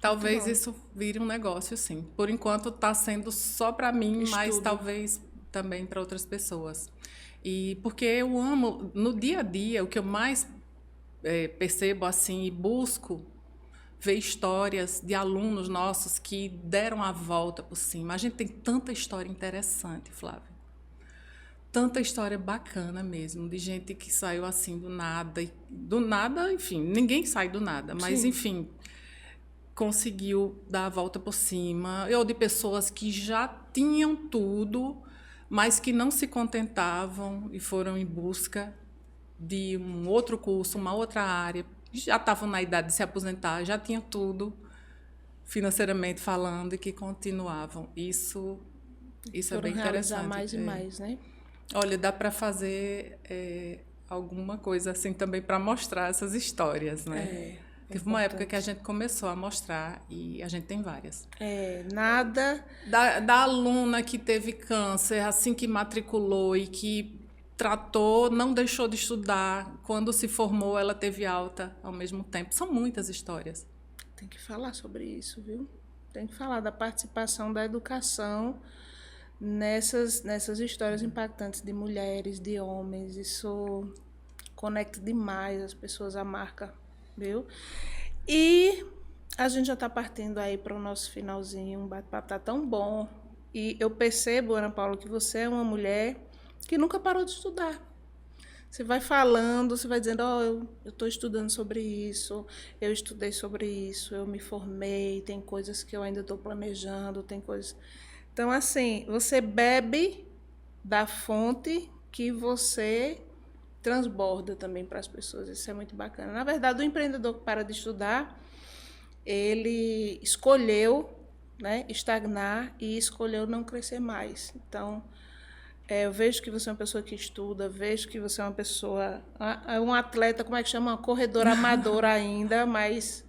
Talvez isso vire um negócio, sim. Por enquanto está sendo só para mim, mas talvez também para outras pessoas. E porque eu amo, no dia a dia, o que eu mais percebo assim e busco ver histórias de alunos nossos que deram a volta por cima. A gente tem tanta história interessante, Flávia. Tanta história bacana mesmo, de gente que saiu assim do nada. Do nada, enfim, ninguém sai do nada, mas enfim, conseguiu dar a volta por cima. Ou de pessoas que já tinham tudo, mas que não se contentavam e foram em busca de um outro curso, uma outra área. Já estavam na idade de se aposentar, já tinham tudo financeiramente falando e que continuavam. Isso é bem interessante. Mais e mais, né? Olha, dá para fazer alguma coisa assim também para mostrar essas histórias, né? Teve uma época que a gente começou a mostrar e a gente tem várias. Nada... Da aluna que teve câncer, assim que matriculou e que tratou, não deixou de estudar. Quando se formou, ela teve alta ao mesmo tempo. São muitas histórias. Tem que falar sobre isso, viu? Tem que falar da participação da educação nessas histórias impactantes de mulheres, de homens. Isso conecta demais as pessoas à marca, viu? E a gente já está partindo aí para o nosso finalzinho. Um bate-papo está tão bom. E eu percebo, Ana Paula, que você é uma mulher que nunca parou de estudar. Você vai falando, você vai dizendo, eu estou estudando sobre isso, eu estudei sobre isso, eu me formei, tem coisas que eu ainda estou planejando, tem coisas... Então, assim, você bebe da fonte que você transborda também para as pessoas. Isso é muito bacana. Na verdade, o empreendedor que para de estudar, ele escolheu, né, estagnar e escolheu não crescer mais. Então, eu vejo que você é uma pessoa que estuda, vejo que você é uma pessoa, um atleta, como é que chama? Uma corredora amadora ainda, mas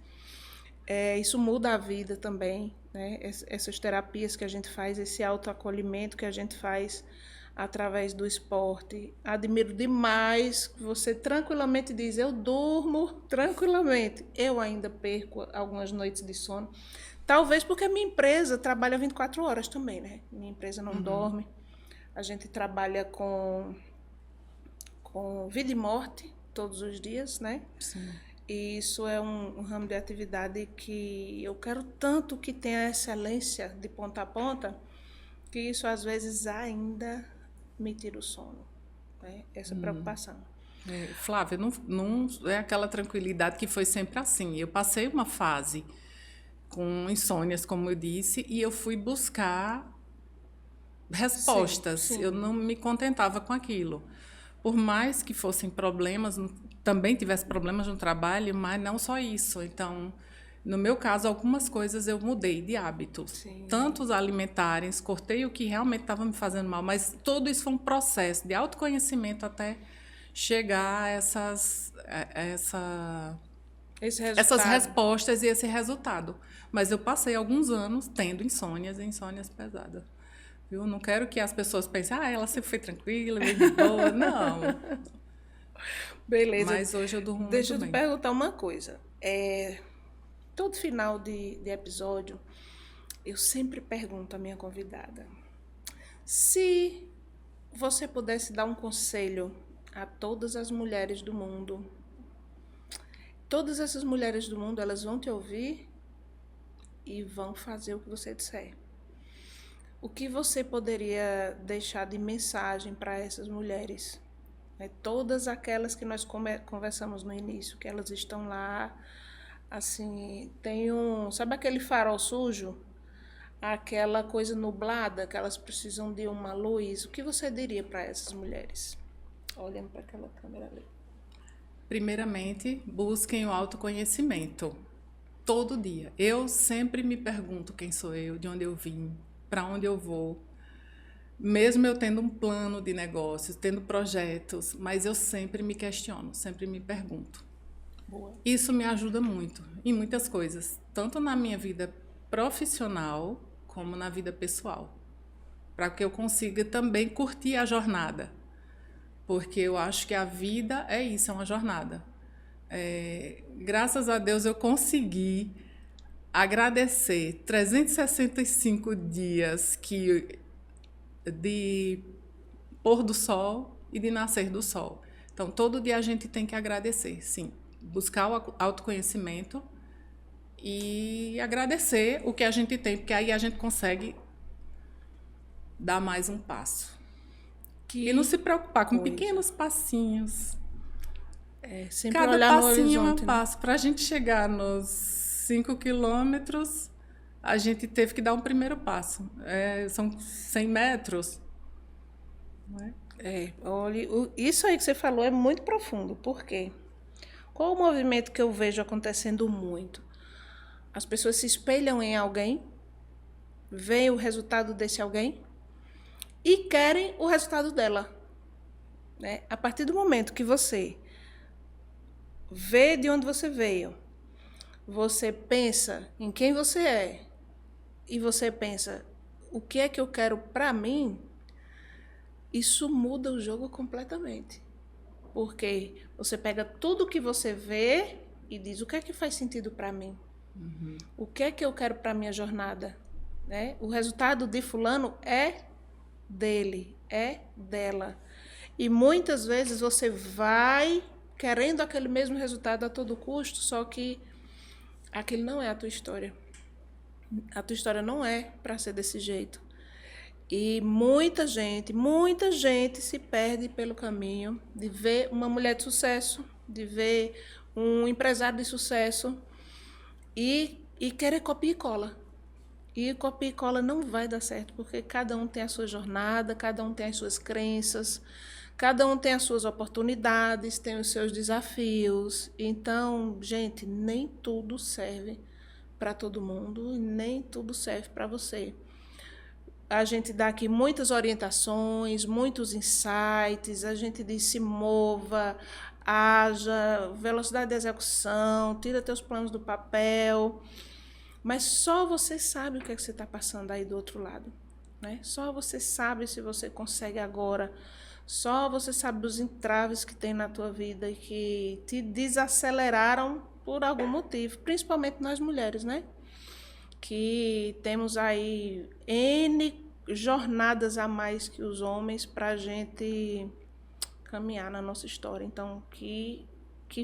isso muda a vida também, né? Essas terapias que a gente faz, esse autoacolhimento que a gente faz através do esporte. Admiro demais, você tranquilamente diz, eu durmo tranquilamente. Eu ainda perco algumas noites de sono, talvez porque a minha empresa trabalha 24 horas também, né? Minha empresa não dorme. A gente trabalha com vida e morte todos os dias, né? Sim. E isso é um ramo de atividade que eu quero tanto que tenha excelência de ponta a ponta, que isso às vezes ainda me tira o sono, né? Essa preocupação. Flávia, não é aquela tranquilidade que foi sempre assim. Eu passei uma fase com insônias, como eu disse, e eu fui buscar respostas. Sim. Eu não me contentava com aquilo. Por mais que fossem problemas, também tivesse problemas no trabalho, mas não só isso. Então, no meu caso, algumas coisas eu mudei de hábitos. Sim. Tanto os alimentares, cortei o que realmente estava me fazendo mal, mas tudo isso foi um processo de autoconhecimento até chegar a essas respostas e esse resultado. Mas eu passei alguns anos tendo insônias e insônias pesadas. Eu não quero que as pessoas pensem, ela sempre foi tranquila, meio de boa. Não. Beleza. Mas hoje eu durmo muito bem. Deixa eu te perguntar uma coisa. Todo final de episódio, eu sempre pergunto à minha convidada, se você pudesse dar um conselho a todas as mulheres do mundo, todas essas mulheres do mundo, elas vão te ouvir e vão fazer o que você disser. O que você poderia deixar de mensagem para essas mulheres? Todas aquelas que nós conversamos no início, que elas estão lá, assim, sabe aquele farol sujo? Aquela coisa nublada, que elas precisam de uma luz. O que você diria para essas mulheres? Olhando para aquela câmera ali. Primeiramente, busquem o autoconhecimento. Todo dia. Eu sempre me pergunto quem sou eu, de onde eu vim, para onde eu vou. Mesmo eu tendo um plano de negócios, tendo projetos, mas eu sempre me questiono, sempre me pergunto. Boa. Isso me ajuda muito em muitas coisas, tanto na minha vida profissional como na vida pessoal, para que eu consiga também curtir a jornada, porque eu acho que a vida é isso, é uma jornada. Graças a Deus eu consegui agradecer 365 dias de pôr do sol e de nascer do sol. Então, todo dia a gente tem que agradecer, sim. Buscar o autoconhecimento e agradecer o que a gente tem, porque aí a gente consegue dar mais um passo. E não se preocupar com pequenos passinhos. Sempre cada olhar no passinho horizonte, é um passo. Para a gente chegar nos 5 quilômetros, a gente teve que dar um primeiro passo. São 100 metros. Não é? Olha, isso aí que você falou é muito profundo. Por quê? Qual o movimento que eu vejo acontecendo muito? As pessoas se espelham em alguém, veem o resultado desse alguém e querem o resultado dela. Né? A partir do momento que você vê de onde você veio, você pensa em quem você é e você pensa, o que é que eu quero para mim, isso muda o jogo completamente. Porque você pega tudo que você vê e diz, o que é que faz sentido para mim? Uhum. O que é que eu quero para a minha jornada? Né? O resultado de fulano é dele, é dela. E muitas vezes você vai querendo aquele mesmo resultado a todo custo, só que aquele não é a tua história. A tua história não é para ser desse jeito. E muita gente se perde pelo caminho de ver uma mulher de sucesso, de ver um empresário de sucesso e querer copia e cola. E copia e cola não vai dar certo, porque cada um tem a sua jornada, cada um tem as suas crenças, cada um tem as suas oportunidades, tem os seus desafios. Então, gente, nem tudo serve para todo mundo e nem tudo serve para você. A gente dá aqui muitas orientações, muitos insights, a gente diz se mova, haja, velocidade de execução, tira teus planos do papel, mas só você sabe o que é que você está passando aí do outro lado, né? Só você sabe se você consegue agora, só você sabe dos entraves que tem na tua vida e que te desaceleraram por algum motivo, principalmente nós mulheres, né? Que temos aí N jornadas a mais que os homens para a gente caminhar na nossa história. Então, que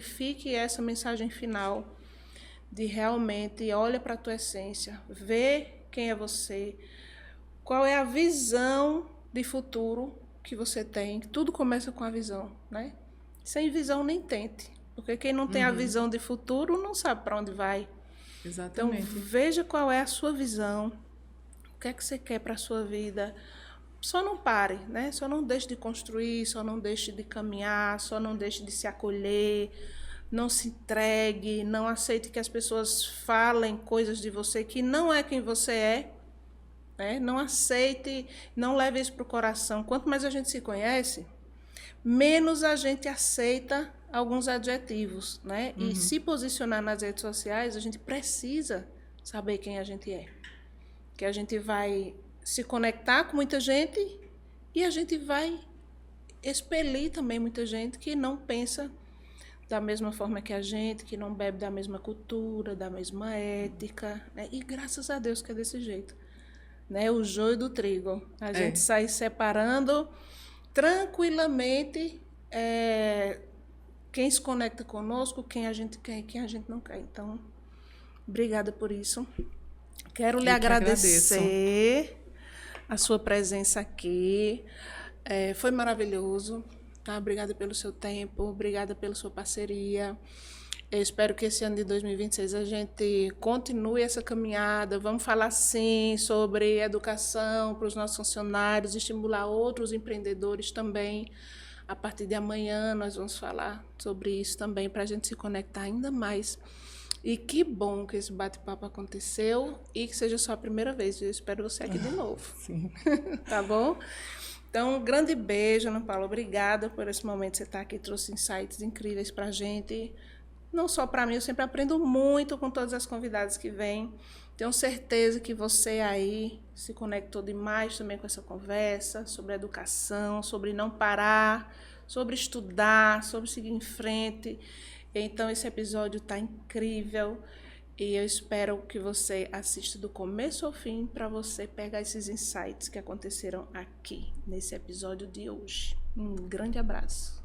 fique essa mensagem final de realmente olha para a tua essência, vê quem é você, qual é a visão de futuro que você tem. Tudo começa com a visão, né? Sem visão nem tente, porque quem não tem a visão de futuro não sabe para onde vai. Exatamente. Então, veja qual é a sua visão, o que é que você quer para a sua vida. Só não pare, né? Só não deixe de construir, só não deixe de caminhar, só não deixe de se acolher, não se entregue, não aceite que as pessoas falem coisas de você que não é quem você é, né? Não aceite, não leve isso para o coração. Quanto mais a gente se conhece, menos a gente aceita alguns adjetivos, né? E se posicionar nas redes sociais, a gente precisa saber quem a gente é. Que a gente vai se conectar com muita gente e a gente vai expelir também muita gente que não pensa da mesma forma que a gente, que não bebe da mesma cultura, da mesma ética, né? E graças a Deus que é desse jeito, né? O joio do trigo. A gente sai separando tranquilamente quem se conecta conosco, quem a gente quer e quem a gente não quer. Então, obrigada por isso. Quero lhe agradecer a sua presença aqui. Foi maravilhoso. Tá? Obrigada pelo seu tempo, obrigada pela sua parceria. Eu espero que esse ano de 2026 a gente continue essa caminhada. Vamos falar, sim, sobre educação para os nossos funcionários, estimular outros empreendedores também. A partir de amanhã nós vamos falar sobre isso também, para a gente se conectar ainda mais. E que bom que esse bate-papo aconteceu e que seja só a primeira vez. Eu espero você aqui de novo. Sim. Tá bom? Então, um grande beijo, Ana Paula. Obrigada por esse momento que você está aqui, trouxe insights incríveis para a gente. Não só para mim, eu sempre aprendo muito com todas as convidadas que vêm. Tenho certeza que você aí se conectou demais também com essa conversa sobre educação, sobre não parar, sobre estudar, sobre seguir em frente. Então, esse episódio está incrível e eu espero que você assista do começo ao fim para você pegar esses insights que aconteceram aqui, nesse episódio de hoje. Um grande abraço.